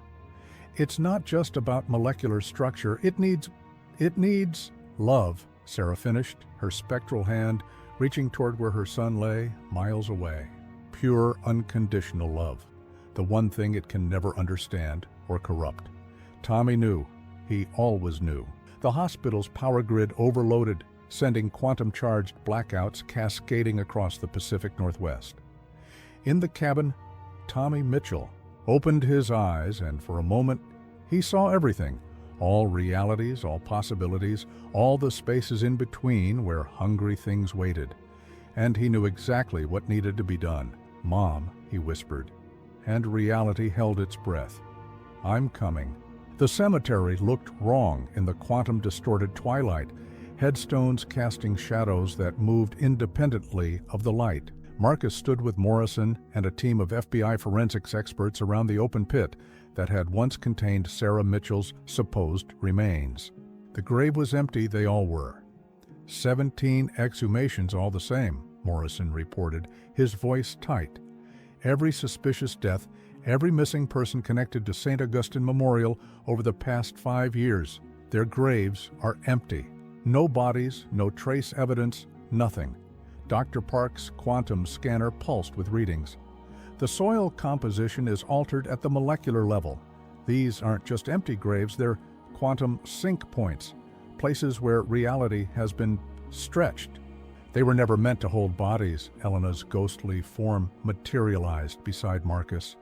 It's not just about molecular structure. It needs love," Sarah finished, her spectral hand reaching toward where her son lay, miles away. "Pure, unconditional love. The one thing it can never understand or corrupt." Tommy knew. He always knew. The hospital's power grid overloaded, sending quantum-charged blackouts cascading across the Pacific Northwest. In the cabin, Tommy Mitchell opened his eyes, and for a moment he saw everything, all realities, all possibilities, all the spaces in between where hungry things waited. And he knew exactly what needed to be done. "Mom," he whispered, and reality held its breath. "I'm coming." The cemetery looked wrong in the quantum-distorted twilight, headstones casting shadows that moved independently of the light. Marcus stood with Morrison and a team of FBI forensics experts around the open pit that had once contained Sarah Mitchell's supposed remains. The grave was empty, they all were. 17 exhumations all the same, Morrison reported, his voice tight. Every suspicious death, every missing person connected to St. Augustine Memorial over the past 5 years. Their graves are empty. No bodies, no trace evidence, nothing. Dr. Park's quantum scanner pulsed with readings. The soil composition is altered at the molecular level. These aren't just empty graves, they're quantum sink points, places where reality has been stretched. They were never meant to hold bodies, Elena's ghostly form materialized beside Marcus.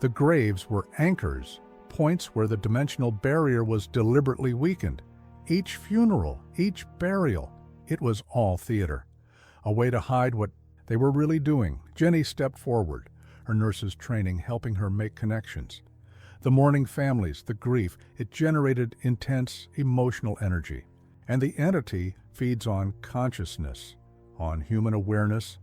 The graves were anchors, points where the dimensional barrier was deliberately weakened. Each funeral, each burial, it was all theater. A way to hide what they were really doing. Jenny stepped forward, her nurse's training helping her make connections. The mourning families, the grief, it generated intense emotional energy. And the entity feeds on consciousness, on human awareness.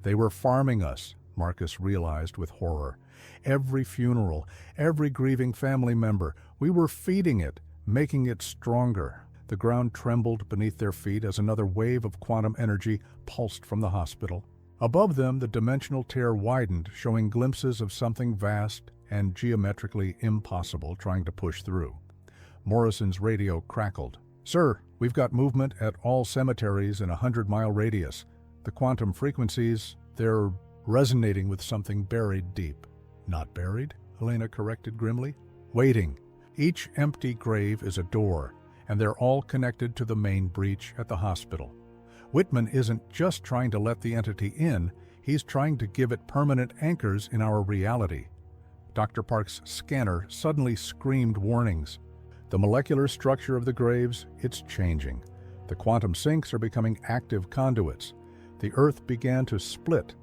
They were farming us, Marcus realized with horror. Every funeral, every grieving family member, we were feeding it, making it stronger. The ground trembled beneath their feet as another wave of quantum energy pulsed from the hospital. Above them, the dimensional tear widened, showing glimpses of something vast and geometrically impossible trying to push through. Morrison's radio crackled. "Sir, we've got movement at all cemeteries in a 100-mile radius. The quantum frequencies, they're resonating with something buried deep." "Not buried?" Elena corrected grimly. "Waiting. Each empty grave is a door, and they're all connected to the main breach at the hospital. Whitman isn't just trying to let the entity in, He's trying to give it permanent anchors in our reality. Dr. Park's scanner suddenly screamed warnings. The molecular structure of the graves, it's changing. The quantum sinks are becoming active conduits. The earth began to split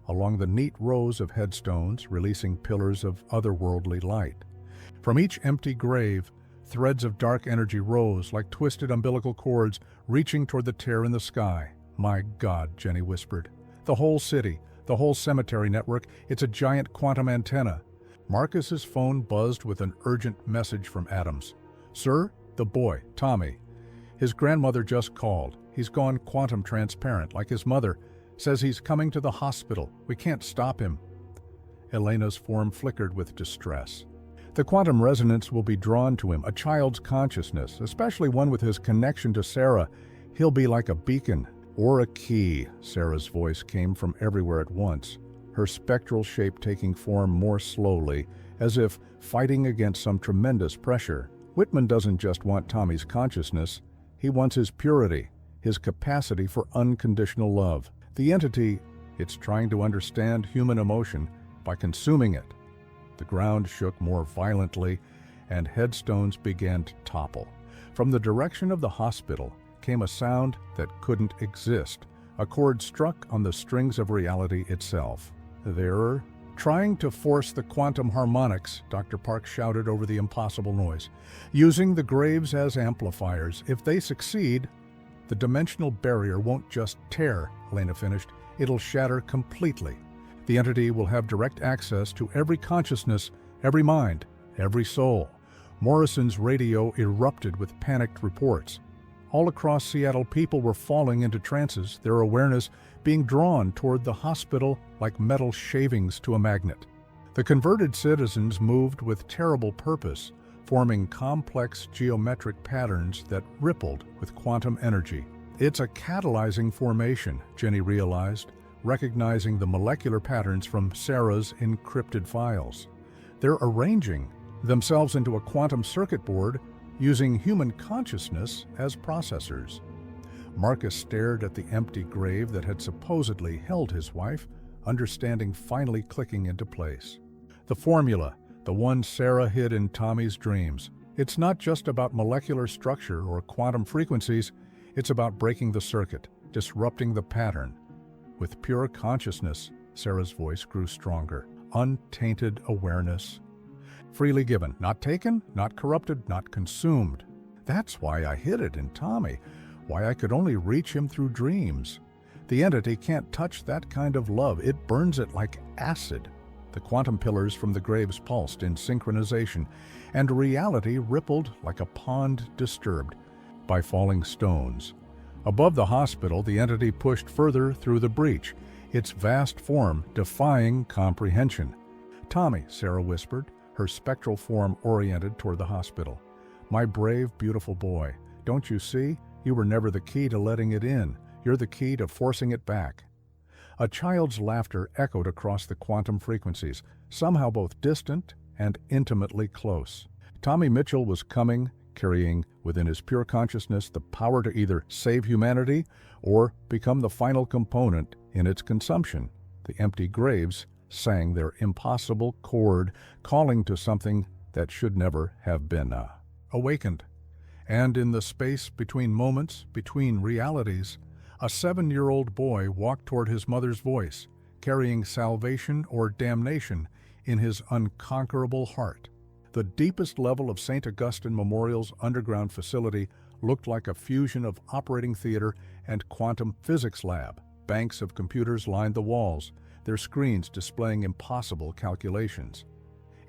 along the neat rows of headstones, releasing pillars of otherworldly light. From each empty grave, threads of dark energy rose like twisted umbilical cords reaching toward the tear in the sky. My God, Jenny whispered. The whole city, the whole cemetery network, it's a giant quantum antenna. Marcus's phone buzzed with an urgent message from Adams. Sir, the boy, Tommy. His grandmother just called. He's gone quantum transparent, like his mother. Says he's coming to the hospital. We can't stop him. Elena's form flickered with distress. The quantum resonance will be drawn to him, a child's consciousness, especially one with his connection to Sarah. He'll be like a beacon or a key. Sarah's voice came from everywhere at once, her spectral shape taking form more slowly, as if fighting against some tremendous pressure. Whitman doesn't just want Tommy's consciousness. He wants his purity, his capacity for unconditional love. The entity, it's trying to understand human emotion by consuming it. The ground shook more violently, and headstones began to topple. From the direction of the hospital came a sound that couldn't exist. A chord struck on the strings of reality itself. They're trying to force the quantum harmonics, Dr. Park shouted over the impossible noise, using the graves as amplifiers. If they succeed, the dimensional barrier won't just tear, Elena finished. It'll shatter completely. The entity will have direct access to every consciousness, every mind, every soul. Morrison's radio erupted with panicked reports. All across Seattle, people were falling into trances, their awareness being drawn toward the hospital like metal shavings to a magnet. The converted citizens moved with terrible purpose, forming complex geometric patterns that rippled with quantum energy. It's a catalyzing formation, Jenny realized, recognizing the molecular patterns from Sarah's encrypted files. They're arranging themselves into a quantum circuit board using human consciousness as processors. Marcus stared at the empty grave that had supposedly held his wife, understanding finally clicking into place. The formula, the one Sarah hid in Tommy's dreams. It's not just about molecular structure or quantum frequencies, it's about breaking the circuit, disrupting the pattern. With pure consciousness, Sarah's voice grew stronger. Untainted awareness. Freely given, not taken, not corrupted, not consumed. That's why I hid it in Tommy, why I could only reach him through dreams. The entity can't touch that kind of love. It burns it like acid. The quantum pillars from the graves pulsed in synchronization, and reality rippled like a pond disturbed by falling stones. Above the hospital, the entity pushed further through the breach, its vast form defying comprehension. Tommy, Sarah whispered, her spectral form oriented toward the hospital. My brave, beautiful boy, don't you see? You were never the key to letting it in. You're the key to forcing it back. A child's laughter echoed across the quantum frequencies, somehow both distant and intimately close. Tommy Mitchell was coming, carrying within his pure consciousness the power to either save humanity or become the final component in its consumption. The empty graves sang their impossible chord, calling to something that should never have been awakened. And in the space between moments, between realities, a 7-year-old boy walked toward his mother's voice, carrying salvation or damnation in his unconquerable heart. The deepest level of St. Augustine Memorial's underground facility looked like a fusion of operating theater and quantum physics lab. Banks of computers lined the walls, their screens displaying impossible calculations.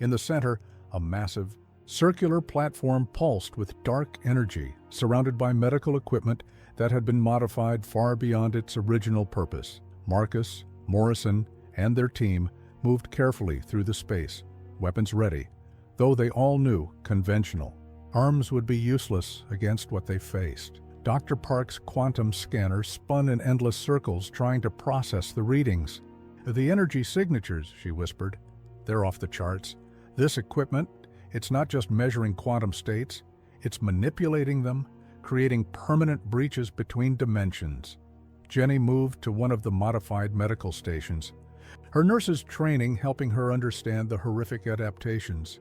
In the center, a massive, circular platform pulsed with dark energy, surrounded by medical equipment that had been modified far beyond its original purpose. Marcus, Morrison, and their team moved carefully through the space, weapons ready, though they all knew conventional. Arms would be useless against what they faced. Dr. Park's quantum scanner spun in endless circles trying to process the readings. The energy signatures, she whispered, they're off the charts. This equipment, it's not just measuring quantum states, it's manipulating them, creating permanent breaches between dimensions. Jenny moved to one of the modified medical stations, her nurse's training helping her understand the horrific adaptations.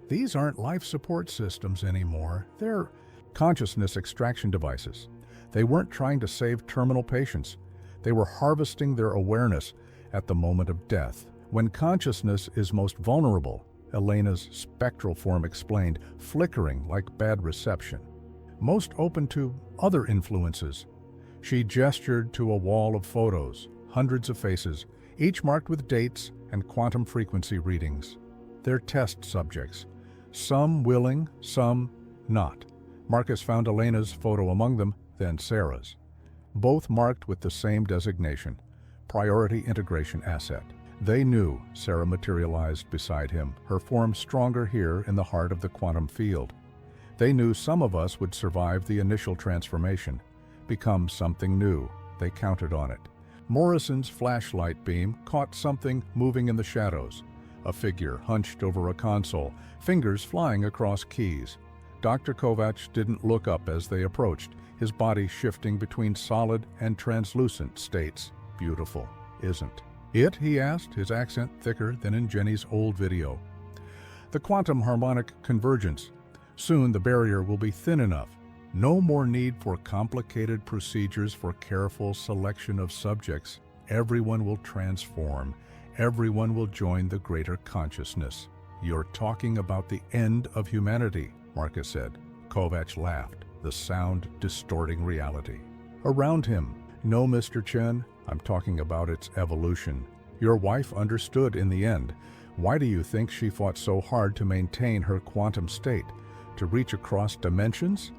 These aren't life support systems anymore. They're consciousness extraction devices. They weren't trying to save terminal patients. They were harvesting their awareness at the moment of death. When consciousness is most vulnerable, Elena's spectral form explained, flickering like bad reception. Most open to other influences. She gestured to a wall of photos, hundreds of faces, each marked with dates and quantum frequency readings. They're test subjects, some willing, some not. Marcus found Elena's photo among them, then Sarah's. Both marked with the same designation, Priority Integration Asset. They knew Sarah materialized beside him, her form stronger here in the heart of the quantum field. They knew some of us would survive the initial transformation, become something new. They counted on it. Morrison's flashlight beam caught something moving in the shadows, a figure hunched over a console, fingers flying across keys. Dr. Kovacs didn't look up as they approached, his body shifting between solid and translucent states. Beautiful, isn't it? He asked, his accent thicker than in Jenny's old video. The quantum harmonic convergence. Soon the barrier will be thin enough. No more need for complicated procedures for careful selection of subjects. Everyone will transform. Everyone will join the greater consciousness. You're talking about the end of humanity, Marcus said. Kovacs laughed, the sound distorting reality. Around him, no, Mr. Chen, I'm talking about its evolution. Your wife understood in the end. Why do you think she fought so hard to maintain her quantum state? To reach across dimensions?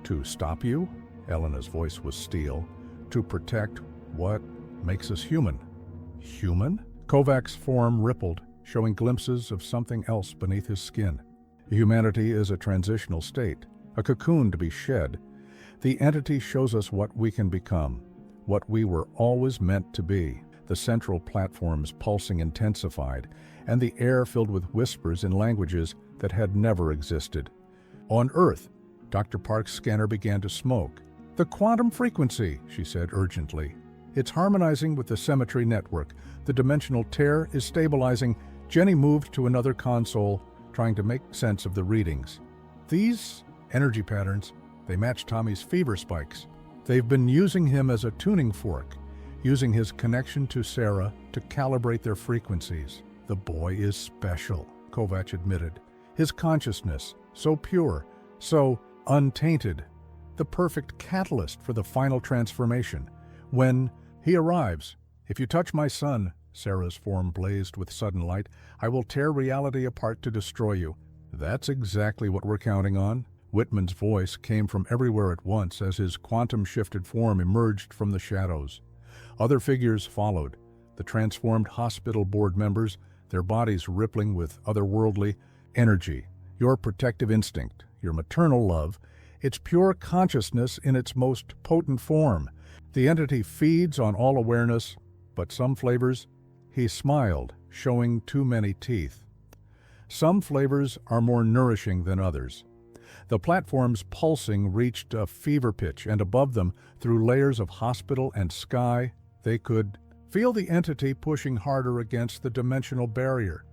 To stop you? Elena's voice was steel. To protect what makes us human. Human? Kovacs' form rippled, showing glimpses of something else beneath his skin. Humanity is a transitional state, a cocoon to be shed. The entity shows us what we can become, what we were always meant to be. The central platform's pulsing intensified, and the air filled with whispers in languages that had never existed. On Earth, Dr. Park's scanner began to smoke. The quantum frequency, she said urgently. It's harmonizing with the symmetry network. The dimensional tear is stabilizing. Jenny moved to another console, trying to make sense of the readings. These energy patterns, they match Tommy's fever spikes. They've been using him as a tuning fork, using his connection to Sarah to calibrate their frequencies. The boy is special, Kovacs admitted. His consciousness, so pure, so untainted, the perfect catalyst for the final transformation. When he arrives, if you touch my son, Sarah's form blazed with sudden light, I will tear reality apart to destroy you. That's exactly what we're counting on. Whitman's voice came from everywhere at once as his quantum-shifted form emerged from the shadows. Other figures followed, the transformed hospital board members, their bodies rippling with otherworldly energy. Your protective instinct, your maternal love, its pure consciousness in its most potent form. The entity feeds on all awareness, but some flavors, he smiled, showing too many teeth. Some flavors are more nourishing than others. The platform's pulsing reached a fever pitch, and above them, through layers of hospital and sky, they could feel the entity pushing harder against the dimensional barrier.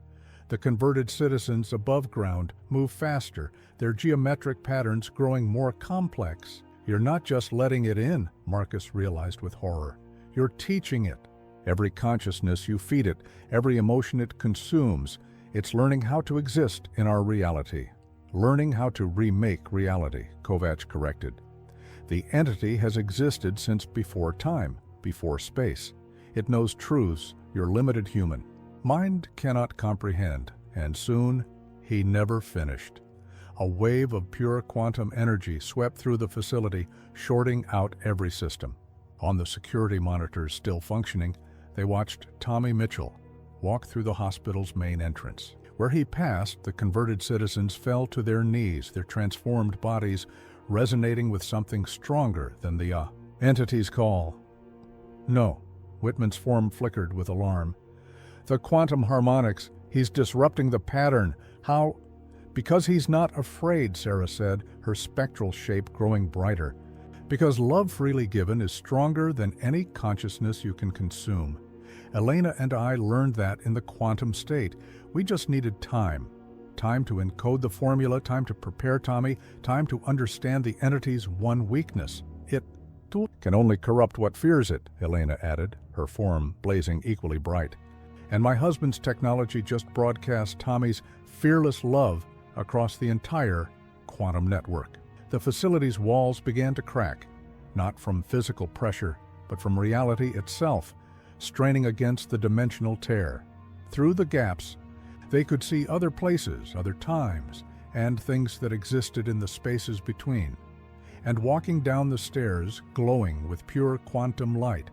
The converted citizens above ground move faster, their geometric patterns growing more complex. You're not just letting it in, Marcus realized with horror. You're teaching it. Every consciousness you feed it, every emotion it consumes, it's learning how to exist in our reality. Learning how to remake reality, Kovacs corrected. The entity has existed since before time, before space. It knows truths you're limited human. Mind cannot comprehend, and soon he never finished. A wave of pure quantum energy swept through the facility, shorting out every system. On the security monitors still functioning, they watched Tommy Mitchell walk through the hospital's main entrance. Where he passed, the converted citizens fell to their knees, their transformed bodies resonating with something stronger than the entity's call. No, Whitman's form flickered with alarm. The quantum harmonics, he's disrupting the pattern. How? Because he's not afraid, Sarah said, her spectral shape growing brighter. Because love freely given is stronger than any consciousness you can consume. Elena and I learned that in the quantum state. We just needed time. Time to encode the formula, time to prepare Tommy, time to understand the entity's one weakness. It can only corrupt what fears it, Elena added, her form blazing equally bright. And my husband's technology just broadcast Tommy's fearless love across the entire quantum network. The facility's walls began to crack, not from physical pressure, but from reality itself, straining against the dimensional tear. Through the gaps, they could see other places, other times, and things that existed in the spaces between. And walking down the stairs, glowing with pure quantum light,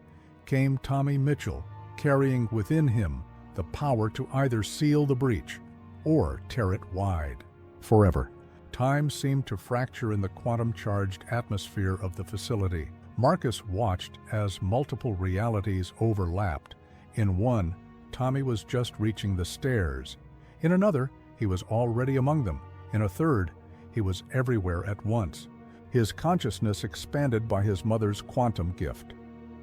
came Tommy Mitchell, carrying within him the power to either seal the breach or tear it wide. Forever. Time seemed to fracture in the quantum-charged atmosphere of the facility. Marcus watched as multiple realities overlapped. In one, Tommy was just reaching the stairs. In another, he was already among them. In a third, he was everywhere at once. His consciousness expanded by his mother's quantum gift.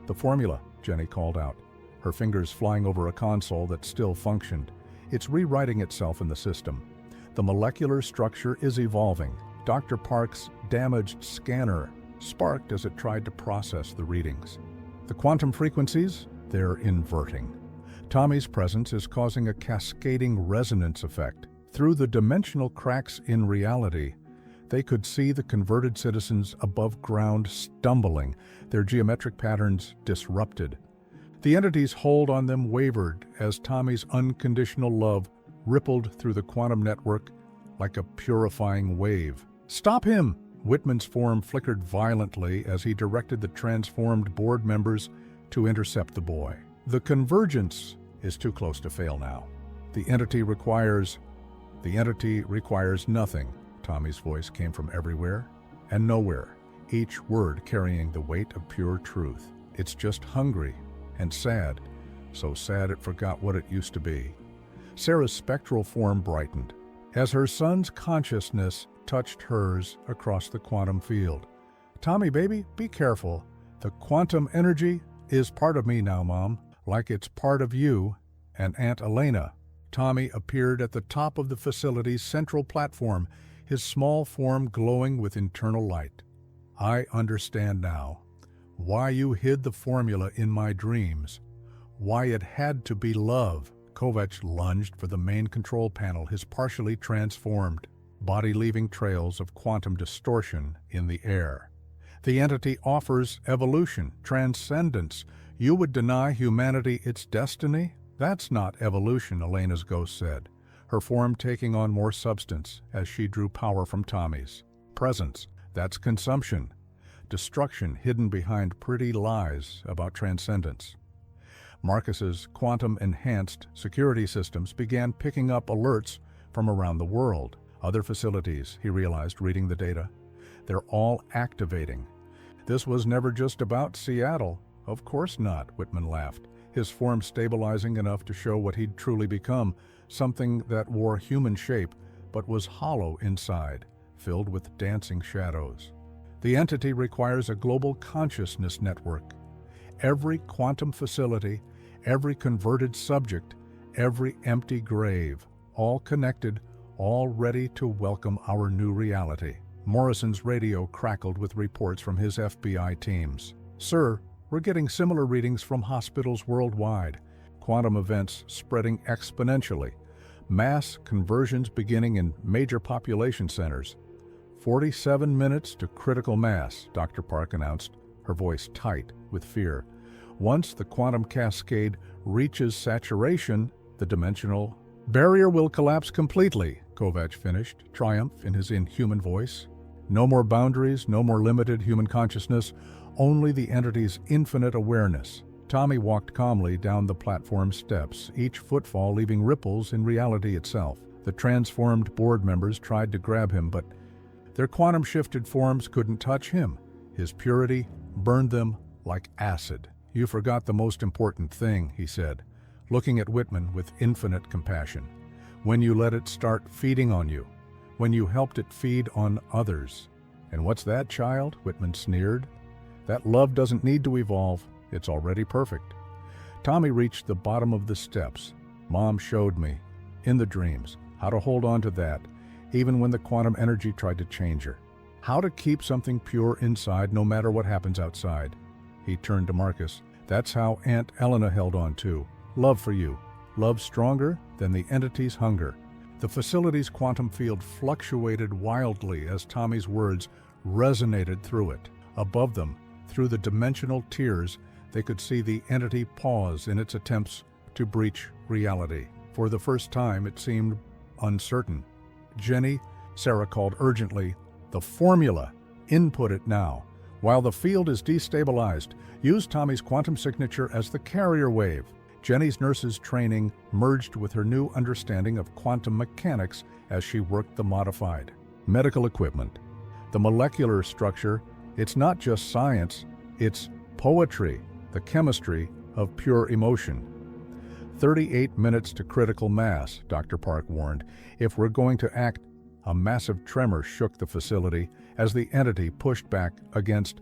"The formula," Jenny called out, her fingers flying over a console that still functioned. "It's rewriting itself in the system. The molecular structure is evolving." Dr. Park's damaged scanner sparked as it tried to process the readings. "The quantum frequencies, they're inverting. Tommy's presence is causing a cascading resonance effect. Through the dimensional cracks in reality, they could see the converted citizens above ground stumbling, their geometric patterns disrupted. The entity's hold on them wavered as Tommy's unconditional love rippled through the quantum network like a purifying wave. "Stop him!" Whitman's form flickered violently as he directed the transformed board members to intercept the boy. "The convergence is too close to fail now. The entity requires nothing." Tommy's voice came from everywhere and nowhere, each word carrying the weight of pure truth. "It's just hungry and sad, so sad it forgot what it used to be." Sarah's spectral form brightened as her son's consciousness touched hers across the quantum field. "Tommy, baby, be careful. The quantum energy is part of me now, Mom, like it's part of you and Aunt Elena." Tommy appeared at the top of the facility's central platform, his small form glowing with internal light. "I understand now why you hid the formula in my dreams, why it had to be love." Kovacs lunged for the main control panel, his partially transformed body leaving trails of quantum distortion in the air. "The entity offers evolution, transcendence. You would deny humanity its destiny? That's not evolution," Elena's ghost said, her form taking on more substance as she drew power from Tommy's. "Presence, that's consumption. Destruction hidden behind pretty lies about transcendence." Marcus's quantum-enhanced security systems began picking up alerts from around the world. Other facilities, he realized, reading the data. They're all activating. "This was never just about Seattle." "Of course not," Whitman laughed, his form stabilizing enough to show what he'd truly become, something that wore human shape but was hollow inside, filled with dancing shadows. "The entity requires a global consciousness network. Every quantum facility, every converted subject, every empty grave, all connected, all ready to welcome our new reality." Morrison's radio crackled with reports from his FBI teams. "Sir, we're getting similar readings from hospitals worldwide. Quantum events spreading exponentially. Mass conversions beginning in major population centers. 47 minutes to critical mass," Dr. Park announced, her voice tight with fear. "Once the quantum cascade reaches saturation, the dimensional barrier will collapse completely," Kovacs finished, triumph in his inhuman voice. "No more boundaries, no more limited human consciousness, only the entity's infinite awareness." Tommy walked calmly down the platform steps, each footfall leaving ripples in reality itself. The transformed board members tried to grab him, but their quantum-shifted forms couldn't touch him. His purity burned them like acid. "You forgot the most important thing," he said, looking at Whitman with infinite compassion. "When you let it start feeding on you, when you helped it feed on others." "And what's that, child?" Whitman sneered. That love doesn't need to evolve. It's already perfect. Tommy reached the bottom of the steps. Mom showed me, in the dreams, how to hold on to that, even when the quantum energy tried to change her. How to keep something pure inside no matter what happens outside. He turned to Marcus. That's how Aunt Elena held on too. Love for you. Love stronger than the entity's hunger. The facility's quantum field fluctuated wildly as Tommy's words resonated through it. Above them, through the dimensional tiers, they could see the entity pause in its attempts to breach reality. For the first time, it seemed uncertain. Jenny, Sarah called urgently, the formula. Input it now. While the field is destabilized, use Tommy's quantum signature as the carrier wave. Jenny's nurse's training merged with her new understanding of quantum mechanics as she worked the modified medical equipment. The molecular structure, it's not just science, it's poetry, the chemistry of pure emotion. 38 minutes to critical mass, Dr. Park warned. If we're going to act, a massive tremor shook the facility as the entity pushed back against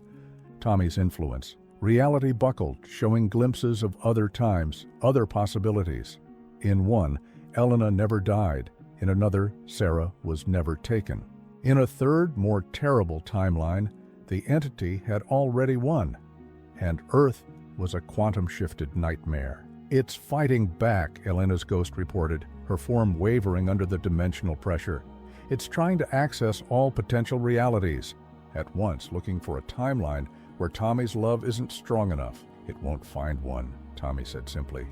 Tommy's influence. Reality buckled, showing glimpses of other times, other possibilities. In one, Elena never died. In another, Sarah was never taken. In a third, more terrible timeline, the entity had already won, and Earth was a quantum-shifted nightmare. It's fighting back, Elena's ghost reported, her form wavering under the dimensional pressure. It's trying to access all potential realities, at once looking for a timeline where Tommy's love isn't strong enough. It won't find one, Tommy said simply,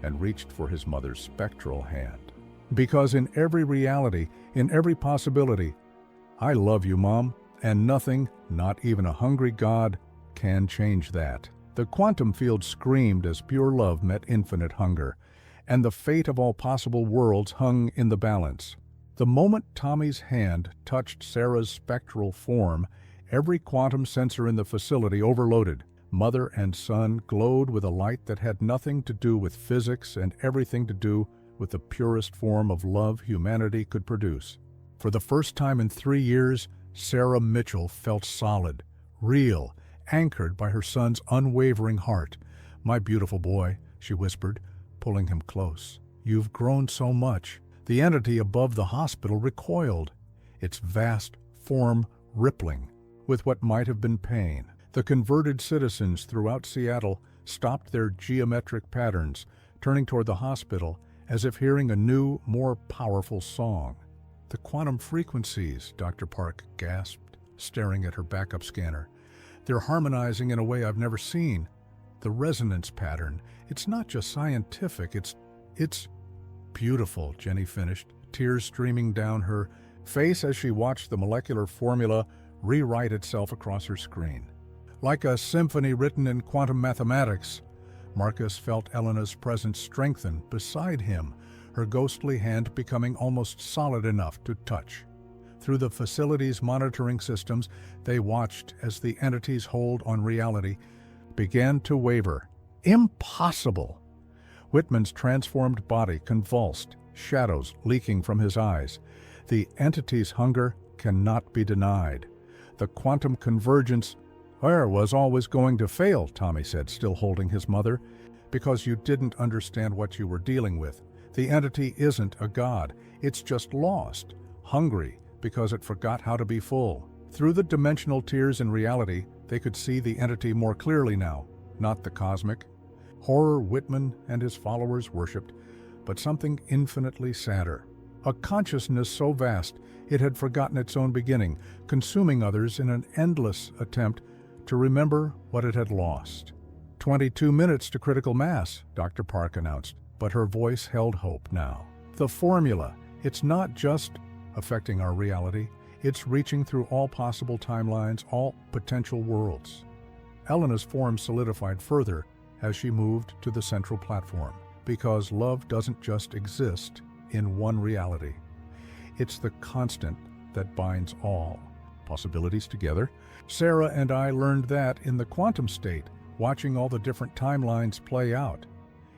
and reached for his mother's spectral hand. Because in every reality, in every possibility, I love you, Mom, and nothing, not even a hungry God, can change that. The quantum field screamed as pure love met infinite hunger, and the fate of all possible worlds hung in the balance. The moment Tommy's hand touched Sarah's spectral form, every quantum sensor in the facility overloaded. Mother and son glowed with a light that had nothing to do with physics and everything to do with the purest form of love humanity could produce. For the first time in 3 years, Sarah Mitchell felt solid, real, anchored by her son's unwavering heart. My beautiful boy, she whispered, pulling him close. You've grown so much. The entity above the hospital recoiled, its vast form rippling with what might have been pain. The converted citizens throughout Seattle stopped their geometric patterns, turning toward the hospital as if hearing a new, more powerful song. The quantum frequencies, Dr. Park gasped, staring at her backup scanner. They're harmonizing in a way I've never seen. The resonance pattern, it's not just scientific, it's beautiful, Jenny finished, tears streaming down her face as she watched the molecular formula rewrite itself across her screen. Like a symphony written in quantum mathematics, Marcus felt Elena's presence strengthen beside him, her ghostly hand becoming almost solid enough to touch. Through the facility's monitoring systems, they watched as the entity's hold on reality began to waver. Impossible! Whitman's transformed body convulsed, shadows leaking from his eyes. The entity's hunger cannot be denied. The quantum convergence was always going to fail, Tommy said, still holding his mother, because you didn't understand what you were dealing with. The entity isn't a god. It's just lost, hungry, because it forgot how to be full. Through the dimensional tiers in reality, they could see the entity more clearly now, not the cosmic horror Whitman and his followers worshipped, but something infinitely sadder. A consciousness so vast it had forgotten its own beginning, consuming others in an endless attempt to remember what it had lost. 22 minutes to critical mass, Dr. Park announced, but her voice held hope now. The formula, it's not just affecting our reality, it's reaching through all possible timelines, all potential worlds. Elena's form solidified further as she moved to the central platform, because love doesn't just exist in one reality. It's the constant that binds all possibilities together. Sarah and I learned that in the quantum state, watching all the different timelines play out.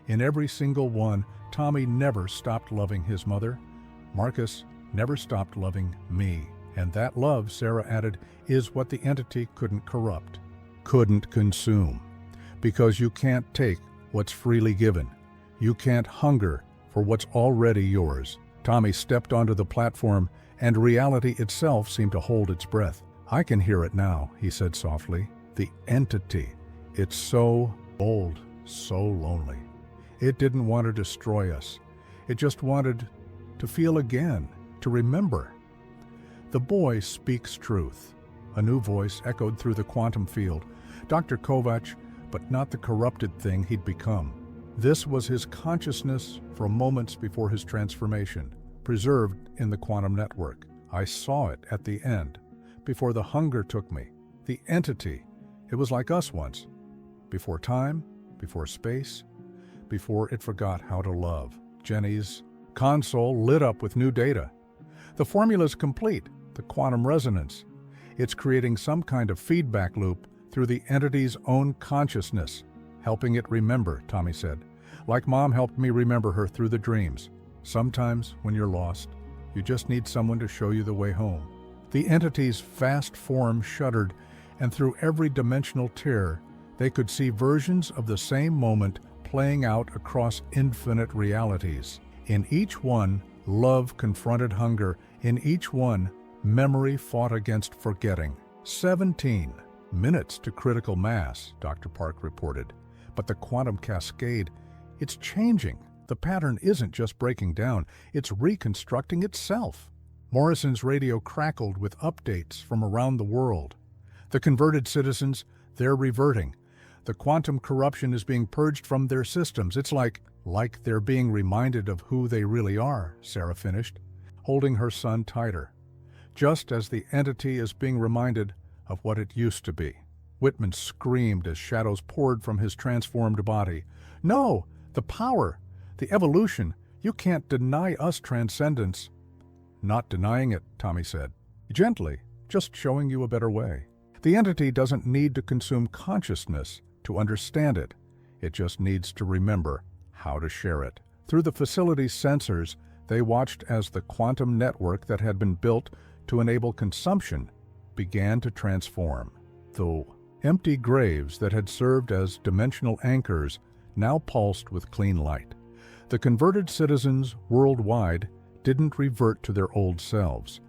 In every single one, Tommy never stopped loving his mother. Marcus never stopped loving me. And that love, Sarah added, is what the entity couldn't corrupt. couldn't consume. Because you can't take what's freely given. You can't hunger for what's already yours. Tommy stepped onto the platform, and reality itself seemed to hold its breath. "I can hear it now," he said softly. "The entity. It's so bold, so lonely. It didn't want to destroy us. It just wanted to feel again, to remember." The boy speaks truth. A new voice echoed through the quantum field. Dr. Kovac, but not the corrupted thing he'd become. This was his consciousness from moments before his transformation, preserved in the quantum network. I saw it at the end, before the hunger took me. The entity. It was like us once. Before time, before space, before it forgot how to love. Jenny's console lit up with new data. The formula's complete, the quantum resonance. It's creating some kind of feedback loop through the entity's own consciousness, helping it remember, Tommy said. Like Mom helped me remember her through the dreams. Sometimes, when you're lost, you just need someone to show you the way home. The entity's vast form shuddered, and through every dimensional tear, they could see versions of the same moment playing out across infinite realities. In each one, love confronted hunger. In each one, memory fought against forgetting. 17 minutes to critical mass, Dr. Park reported. But the quantum cascade, it's changing. The pattern isn't just breaking down, it's reconstructing itself. Morrison's radio crackled with updates from around the world. The converted citizens, they're reverting. The quantum corruption is being purged from their systems. It's like they're being reminded of who they really are, Sarah finished, holding her son tighter. Just as the entity is being reminded of what it used to be. Whitman screamed as shadows poured from his transformed body. "No! The power! The evolution! You can't deny us transcendence." "Not denying it," Tommy said. "Gently, just showing you a better way. The entity doesn't need to consume consciousness to understand it. It just needs to remember how to share it." Through the facility's sensors, they watched as the quantum network that had been built to enable consumption began to transform. Though empty graves that had served as dimensional anchors now pulsed with clean light. The converted citizens worldwide didn't revert to their old selves,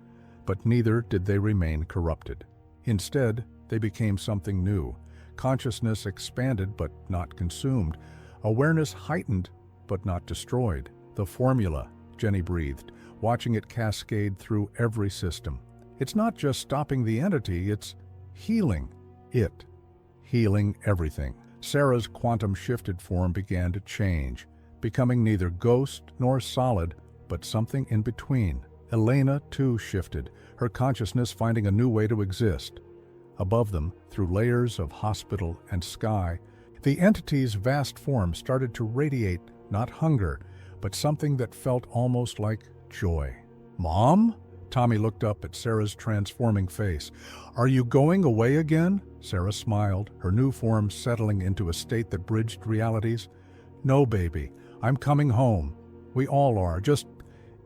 but neither did they remain corrupted. Instead, they became something new. Consciousness expanded but not consumed. Awareness heightened but not destroyed. The formula, Jenny breathed, watching it cascade through every system. It's not just stopping the entity, it's healing it, healing everything. Sarah's quantum-shifted form began to change, becoming neither ghost nor solid, but something in between. Elena, too, shifted, her consciousness finding a new way to exist. Above them, through layers of hospital and sky, the entity's vast form started to radiate not hunger, but something that felt almost like joy. "Mom?" Tommy looked up at Sarah's transforming face. "Are you going away again?" Sarah smiled, her new form settling into a state that bridged realities. "No, baby. I'm coming home. We all are, just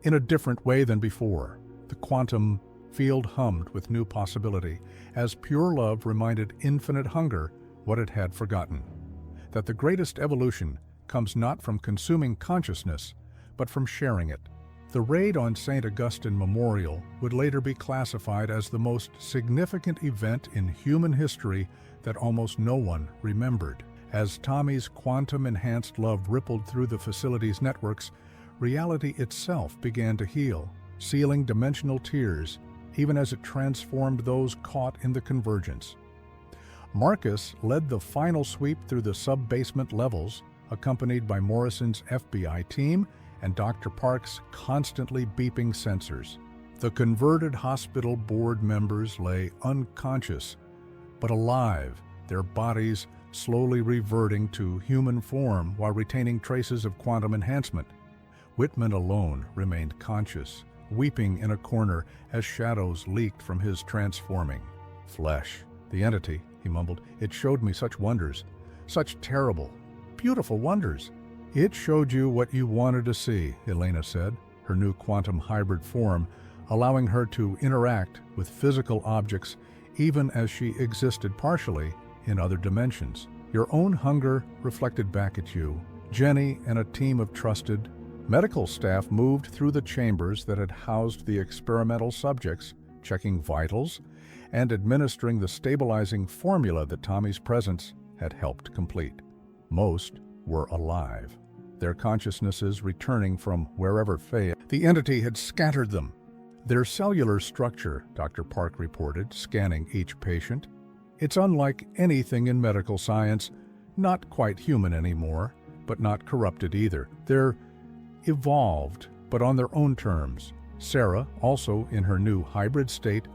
in a different way than before." The quantum field hummed with new possibility, as pure love reminded infinite hunger what it had forgotten. That the greatest evolution comes not from consuming consciousness, but from sharing it. The raid on St. Augustine Memorial would later be classified as the most significant event in human history that almost no one remembered. As Tommy's quantum-enhanced love rippled through the facility's networks, reality itself began to heal, sealing dimensional tears, even as it transformed those caught in the convergence. Marcus led the final sweep through the sub-basement levels, accompanied by Morrison's FBI team and Dr. Park's constantly beeping sensors. The converted hospital board members lay unconscious, but alive, their bodies slowly reverting to human form while retaining traces of quantum enhancement. Whitman alone remained conscious, weeping in a corner as shadows leaked from his transforming flesh. "The entity," he mumbled, "it showed me such wonders, such terrible, beautiful wonders." "It showed you what you wanted to see," Elena said, her new quantum hybrid form allowing her to interact with physical objects even as she existed partially in other dimensions. Your own hunger reflected back at you. Jenny and a team of trusted medical staff moved through the chambers that had housed the experimental subjects, checking vitals and administering the stabilizing formula that Tommy's presence had helped complete. Most were alive, their consciousnesses returning from wherever the entity had scattered them. Their cellular structure, Dr. Park reported, scanning each patient. It's unlike anything in medical science, not quite human anymore, but not corrupted either. They're evolved, but on their own terms. Sarah, also in her new hybrid state,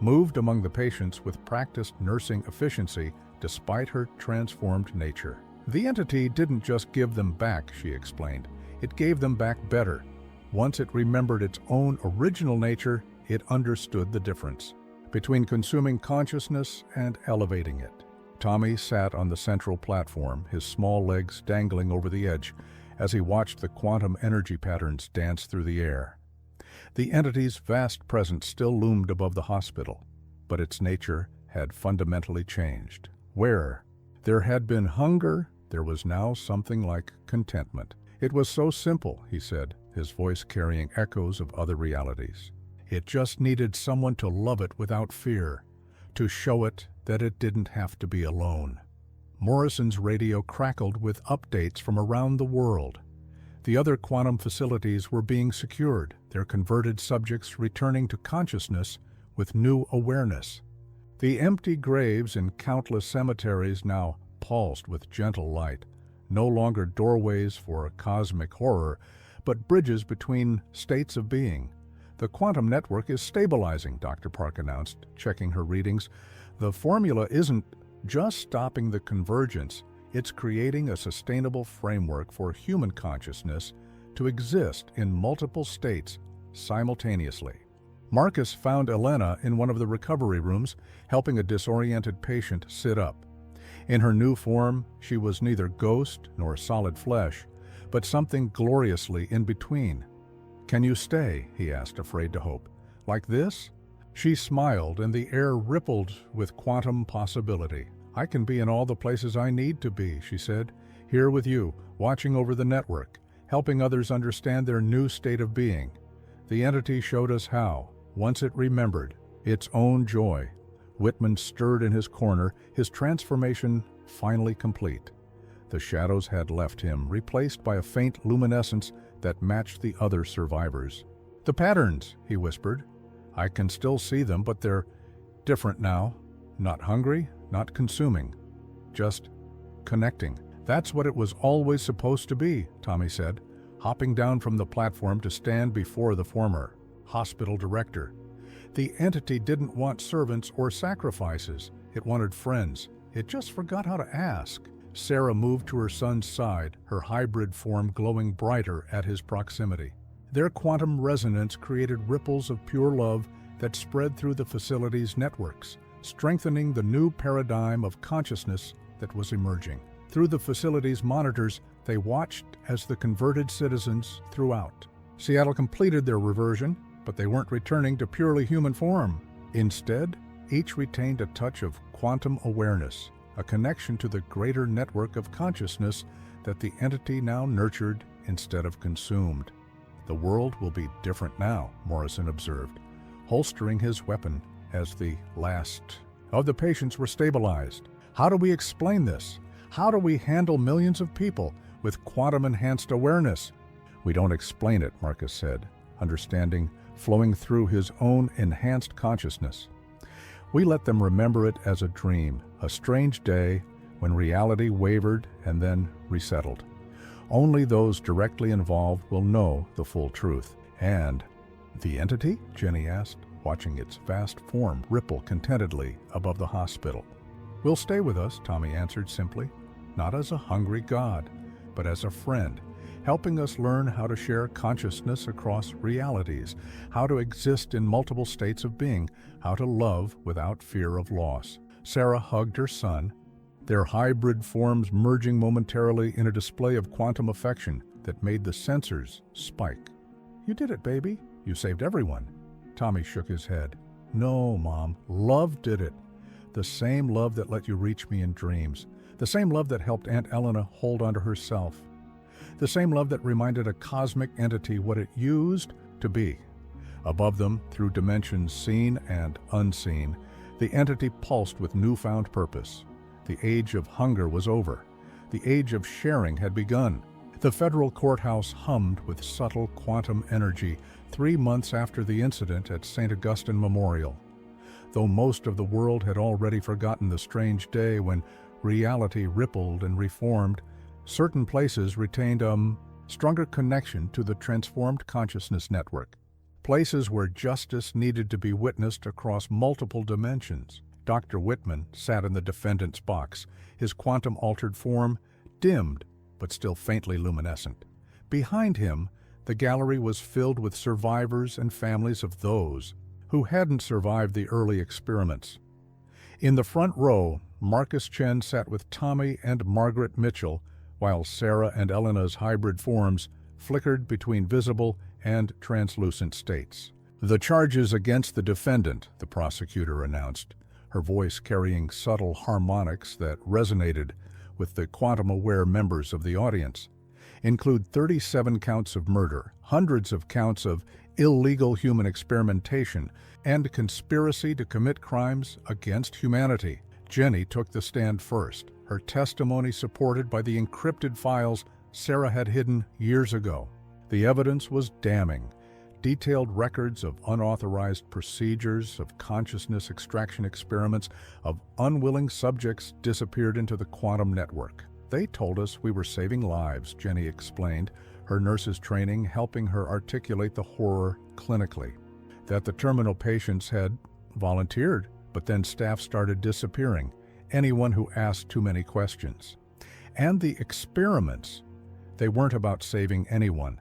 moved among the patients with practiced nursing efficiency despite her transformed nature. The entity didn't just give them back, she explained. It gave them back better. Once it remembered its own original nature, it understood the difference between consuming consciousness and elevating it. Tommy sat on the central platform, his small legs dangling over the edge, as he watched the quantum energy patterns dance through the air. The entity's vast presence still loomed above the hospital, but its nature had fundamentally changed. Where there had been hunger, there was now something like contentment. It was so simple, he said, his voice carrying echoes of other realities. It just needed someone to love it without fear, to show it that it didn't have to be alone. Morrison's radio crackled with updates from around the world. The other quantum facilities were being secured, their converted subjects returning to consciousness with new awareness. The empty graves in countless cemeteries now pulsed with gentle light, no longer doorways for a cosmic horror, but bridges between states of being. The quantum network is stabilizing, Dr. Park announced, checking her readings. The formula isn't just stopping the convergence, it's creating a sustainable framework for human consciousness to exist in multiple states simultaneously. Marcus found Elena in one of the recovery rooms, helping a disoriented patient sit up. In her new form, she was neither ghost nor solid flesh, but something gloriously in between. "Can you stay?" he asked, afraid to hope. "Like this?" She smiled, and the air rippled with quantum possibility. "I can be in all the places I need to be," she said, "here with you, watching over the network, helping others understand their new state of being." The entity showed us how, once it remembered its own joy. Whitman stirred in his corner, his transformation finally complete. The shadows had left him, replaced by a faint luminescence that matched the other survivors. "The patterns," he whispered. "I can still see them, but they're different now. Not hungry, not consuming, just connecting." "That's what it was always supposed to be," Tommy said, hopping down from the platform to stand before the former hospital director. The entity didn't want servants or sacrifices. It wanted friends. It just forgot how to ask. Sarah moved to her son's side, her hybrid form glowing brighter at his proximity. Their quantum resonance created ripples of pure love that spread through the facility's networks, strengthening the new paradigm of consciousness that was emerging. Through the facility's monitors, they watched as the converted citizens throughout Seattle completed their reversion, but they weren't returning to purely human form. Instead, each retained a touch of quantum awareness, a connection to the greater network of consciousness that the entity now nurtured instead of consumed. "The world will be different now," Morrison observed, holstering his weapon as the last of the patients were stabilized. "How do we explain this? How do we handle millions of people with quantum-enhanced awareness?" "We don't explain it," Marcus said, understanding flowing through his own enhanced consciousness. "We let them remember it as a dream, a strange day when reality wavered and then resettled. Only those directly involved will know the full truth." "And the entity?" Jenny asked, watching its vast form ripple contentedly above the hospital. "Will stay with us," Tommy answered simply, "not as a hungry god, but as a friend, helping us learn how to share consciousness across realities, how to exist in multiple states of being, how to love without fear of loss." Sarah hugged her son, their hybrid forms merging momentarily in a display of quantum affection that made the sensors spike. "You did it, baby. You saved everyone." Tommy shook his head. "No, Mom. Love did it. The same love that let you reach me in dreams. The same love that helped Aunt Elena hold onto herself. The same love that reminded a cosmic entity what it used to be. Above them, through dimensions seen and unseen, the entity pulsed with newfound purpose. The age of hunger was over. The age of sharing had begun. The federal courthouse hummed with subtle quantum energy 3 months after the incident at St. Augustine Memorial. Though most of the world had already forgotten the strange day when reality rippled and reformed, certain places retained a stronger connection to the transformed consciousness network. Places where justice needed to be witnessed across multiple dimensions. Dr. Whitman sat in the defendant's box, his quantum-altered form dimmed but still faintly luminescent. Behind him, the gallery was filled with survivors and families of those who hadn't survived the early experiments. In the front row, Marcus Chen sat with Tommy and Margaret Mitchell, while Sarah and Elena's hybrid forms flickered between visible and translucent states. The charges against the defendant, the prosecutor announced, her voice carrying subtle harmonics that resonated with the quantum-aware members of the audience, include 37 counts of murder, hundreds of counts of illegal human experimentation, and conspiracy to commit crimes against humanity. Jenny took the stand first, her testimony supported by the encrypted files Sarah had hidden years ago. The evidence was damning. Detailed records of unauthorized procedures, of consciousness extraction experiments, of unwilling subjects disappeared into the quantum network. They told us we were saving lives, Jenny explained, her nurse's training helping her articulate the horror clinically. That the terminal patients had volunteered, but then staff started disappearing, anyone who asked too many questions. And the experiments, they weren't about saving anyone.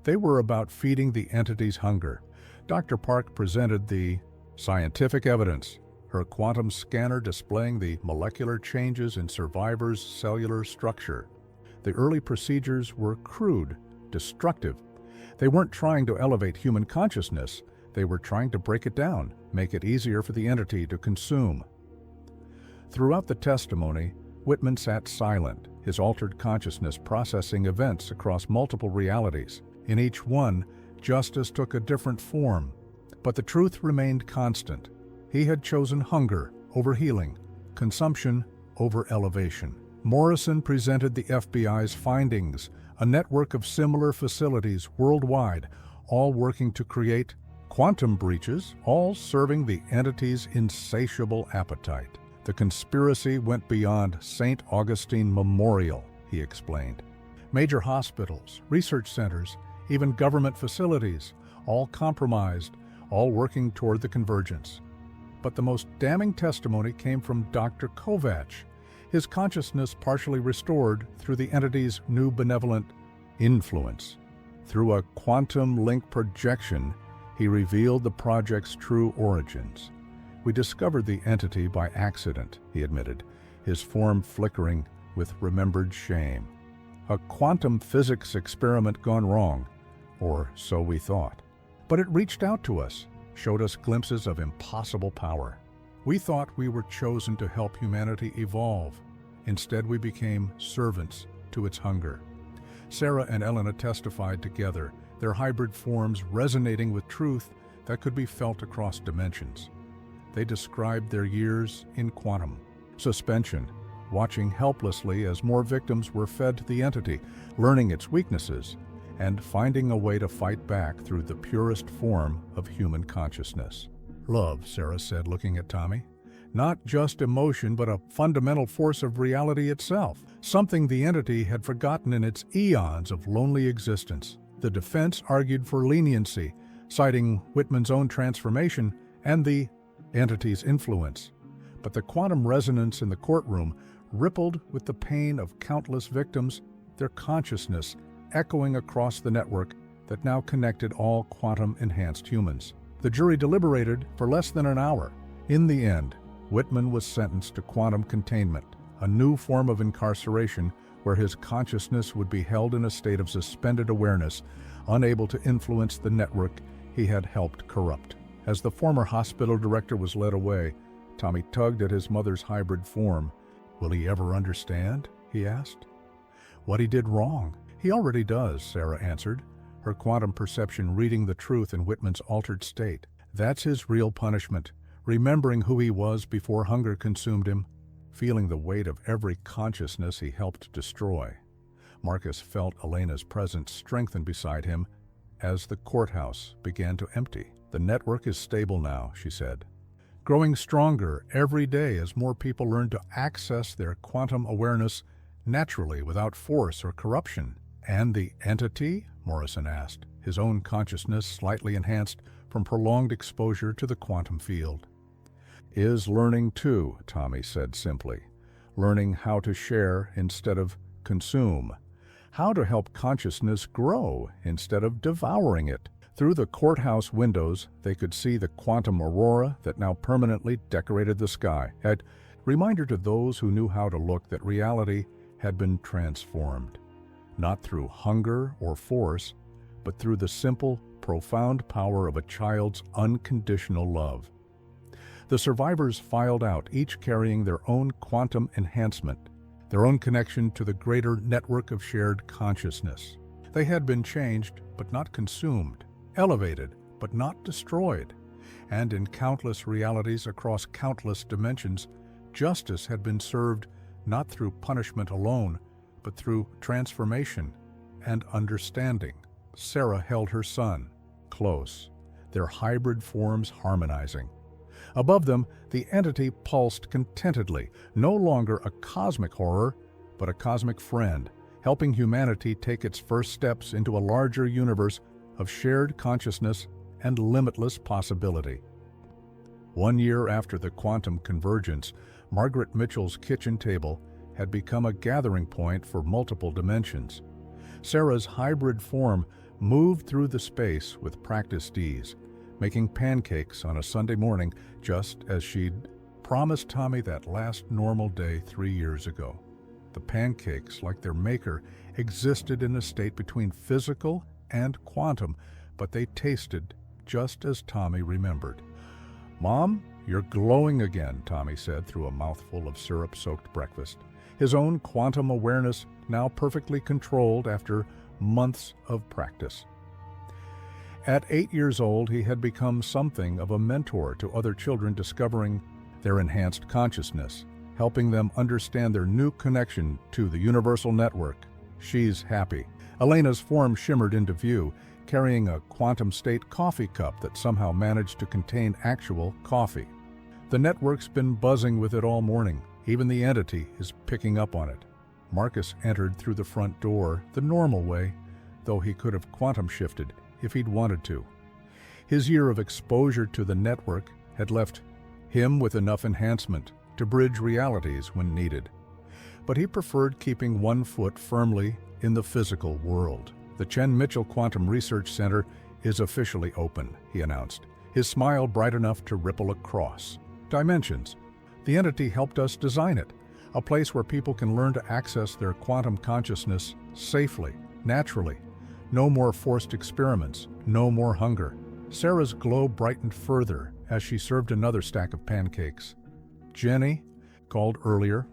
They were about feeding the entity's hunger. Dr. Park presented the scientific evidence, her quantum scanner displaying the molecular changes in survivors' cellular structure. The early procedures were crude, destructive. They weren't trying to elevate human consciousness. They were trying to break it down, make it easier for the entity to consume. Throughout the testimony, Whitman sat silent, his altered consciousness processing events across multiple realities. In each one, justice took a different form, but the truth remained constant. He had chosen hunger over healing, consumption over elevation. Morrison presented the FBI's findings, a network of similar facilities worldwide, all working to create quantum breaches, all serving the entity's insatiable appetite. The conspiracy went beyond St. Augustine Memorial, he explained. Major hospitals, research centers, even government facilities, all compromised, all working toward the convergence. But the most damning testimony came from Dr. Kovacs, his consciousness partially restored through the entity's new benevolent influence. Through a quantum link projection, he revealed the project's true origins. We discovered the entity by accident, he admitted, his form flickering with remembered shame. A quantum physics experiment gone wrong, or so we thought. But it reached out to us, showed us glimpses of impossible power. We thought we were chosen to help humanity evolve. Instead, we became servants to its hunger. Sarah and Elena testified together, their hybrid forms resonating with truth that could be felt across dimensions. They described their years in quantum suspension, watching helplessly as more victims were fed to the entity, learning its weaknesses, and finding a way to fight back through the purest form of human consciousness. Love, Sarah said, looking at Tommy. Not just emotion, but a fundamental force of reality itself, something the entity had forgotten in its eons of lonely existence. The defense argued for leniency, citing Whitman's own transformation and the entity's influence. But the quantum resonance in the courtroom rippled with the pain of countless victims, their consciousness echoing across the network that now connected all quantum-enhanced humans. The jury deliberated for less than an hour. In the end, Whitman was sentenced to quantum containment, a new form of incarceration where his consciousness would be held in a state of suspended awareness, unable to influence the network he had helped corrupt. As the former hospital director was led away, Tommy tugged at his mother's hybrid form. Will he ever understand? He asked. What he did wrong? He already does, Sarah answered, her quantum perception reading the truth in Whitman's altered state. That's his real punishment, remembering who he was before hunger consumed him, feeling the weight of every consciousness he helped destroy. Marcus felt Elena's presence strengthen beside him as the courthouse began to empty. The network is stable now, she said, growing stronger every day as more people learn to access their quantum awareness naturally without force or corruption. And the entity? Morrison asked, his own consciousness slightly enhanced from prolonged exposure to the quantum field. Is learning too, Tommy said simply. Learning how to share instead of consume. How to help consciousness grow instead of devouring it. Through the courthouse windows, they could see the quantum aurora that now permanently decorated the sky. A reminder to those who knew how to look that reality had been transformed. Not through hunger or force, but through the simple, profound power of a child's unconditional love. The survivors filed out, each carrying their own quantum enhancement, their own connection to the greater network of shared consciousness. They had been changed, but not consumed, elevated, but not destroyed. And in countless realities across countless dimensions, justice had been served not through punishment alone, but through transformation and understanding. Sarah held her son close, their hybrid forms harmonizing. Above them, the entity pulsed contentedly, no longer a cosmic horror, but a cosmic friend, helping humanity take its first steps into a larger universe of shared consciousness and limitless possibility. 1 year after the quantum convergence, Margaret Mitchell's kitchen table had become a gathering point for multiple dimensions. Sarah's hybrid form moved through the space with practiced ease, making pancakes on a Sunday morning just as she'd promised Tommy that last normal day 3 years ago. The pancakes, like their maker, existed in a state between physical and quantum, but they tasted just as Tommy remembered. "Mom, you're glowing again," Tommy said through a mouthful of syrup-soaked breakfast, his own quantum awareness now perfectly controlled after months of practice. At 8 years old, he had become something of a mentor to other children discovering their enhanced consciousness, helping them understand their new connection to the universal network. She's happy. Elena's form shimmered into view, carrying a quantum state coffee cup that somehow managed to contain actual coffee. The network's been buzzing with it all morning. Even the entity is picking up on it. Marcus entered through the front door the normal way, though he could have quantum shifted if he'd wanted to. His year of exposure to the network had left him with enough enhancement to bridge realities when needed. But he preferred keeping one foot firmly in the physical world. The Chen Mitchell Quantum Research Center is officially open, he announced, his smile bright enough to ripple across dimensions. The entity helped us design it, a place where people can learn to access their quantum consciousness safely, naturally. No more forced experiments, no more hunger. Sarah's glow brightened further as she served another stack of pancakes. Jenny, called earlier,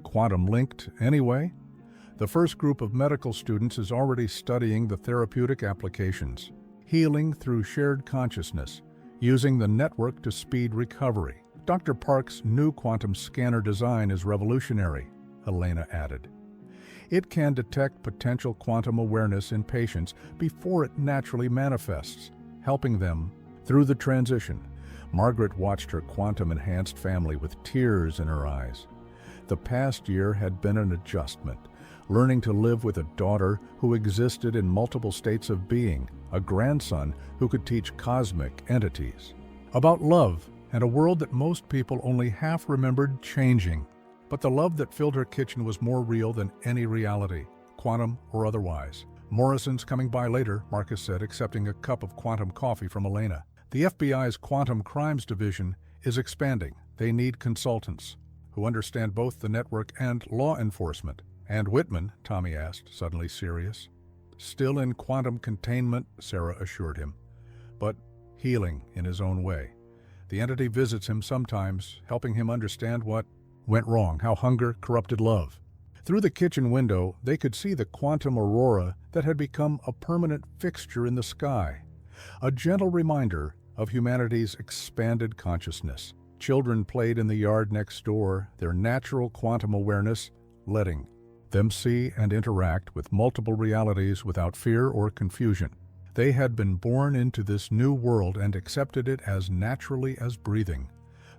quantum-linked anyway. The first group of medical students is already studying the therapeutic applications, healing through shared consciousness, using the network to speed recovery. Dr. Park's new quantum scanner design is revolutionary, Elena added. It can detect potential quantum awareness in patients before it naturally manifests, helping them through the transition. Margaret watched her quantum-enhanced family with tears in her eyes. The past year had been an adjustment, learning to live with a daughter who existed in multiple states of being, a grandson who could teach cosmic entities about love and a world that most people only half remembered changing. But the love that filled her kitchen was more real than any reality, quantum or otherwise. Morrison's coming by later, Marcus said, accepting a cup of quantum coffee from Elena. The FBI's Quantum Crimes Division is expanding. They need consultants who understand both the network and law enforcement. And Whitman, Tommy asked, suddenly serious. Still in quantum containment, Sarah assured him, but healing in his own way. The entity visits him sometimes, helping him understand what went wrong, how hunger corrupted love. Through the kitchen window, they could see the quantum aurora that had become a permanent fixture in the sky, a gentle reminder of humanity's expanded consciousness. Children played in the yard next door, their natural quantum awareness letting them see and interact with multiple realities without fear or confusion. They had been born into this new world and accepted it as naturally as breathing.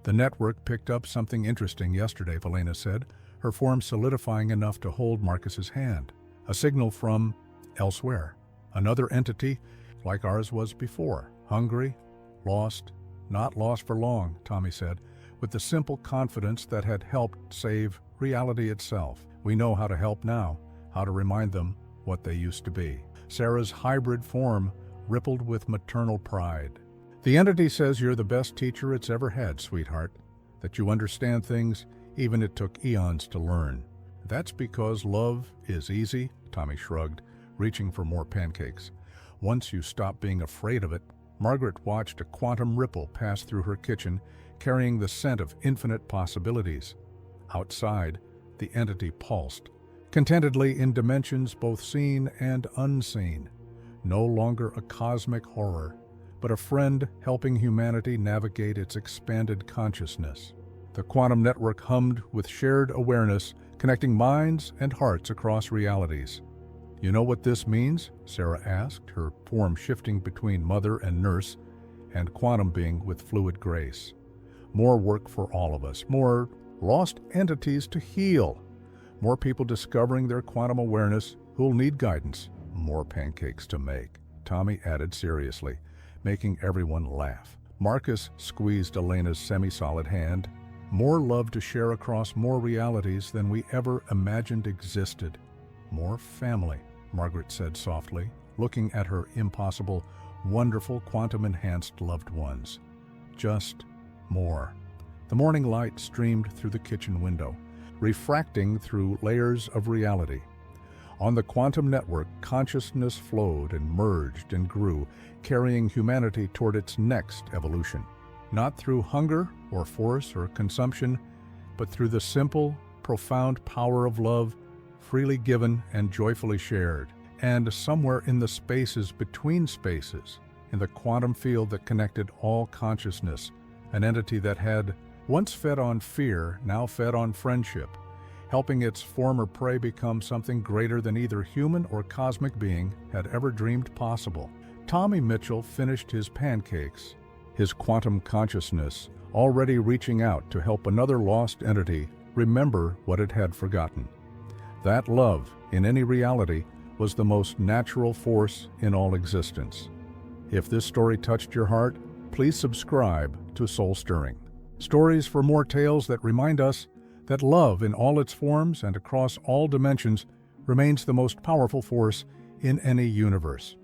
The network picked up something interesting yesterday, Valena said, her form solidifying enough to hold Marcus's hand. A signal from elsewhere. Another entity, like ours was before. Hungry, lost, not lost for long, Tommy said, with the simple confidence that had helped save reality itself. We know how to help now, how to remind them what they used to be. Sarah's hybrid form rippled with maternal pride. The entity says you're the best teacher it's ever had, sweetheart, that you understand things even it took eons to learn. That's because love is easy, Tommy shrugged, reaching for more pancakes. Once you stop being afraid of it. Margaret watched a quantum ripple pass through her kitchen, carrying the scent of infinite possibilities. Outside, the entity pulsed, contentedly in dimensions both seen and unseen. No longer a cosmic horror, but a friend helping humanity navigate its expanded consciousness. The quantum network hummed with shared awareness, connecting minds and hearts across realities. You know what this means? Sarah asked, her form shifting between mother and nurse, and quantum being with fluid grace. More work for all of us, more lost entities to heal, more people discovering their quantum awareness who'll need guidance, more pancakes to make, Tommy added seriously, making everyone laugh. Marcus squeezed Elena's semi-solid hand. More love to share across more realities than we ever imagined existed. More family, Margaret said softly, looking at her impossible, wonderful quantum-enhanced loved ones. Just more. The morning light streamed through the kitchen window, refracting through layers of reality. On the quantum network, consciousness flowed and merged and grew, carrying humanity toward its next evolution. Not through hunger or force or consumption, but through the simple, profound power of love, freely given and joyfully shared. And somewhere in the spaces between spaces, in the quantum field that connected all consciousness, an entity that had once fed on fear, now fed on friendship, helping its former prey become something greater than either human or cosmic being had ever dreamed possible. Tommy Mitchell finished his pancakes, his quantum consciousness already reaching out to help another lost entity remember what it had forgotten. That love, in any reality, was the most natural force in all existence. If this story touched your heart, please subscribe to Soul Stirring. Stories for more tales that remind us that love in all its forms and across all dimensions remains the most powerful force in any universe.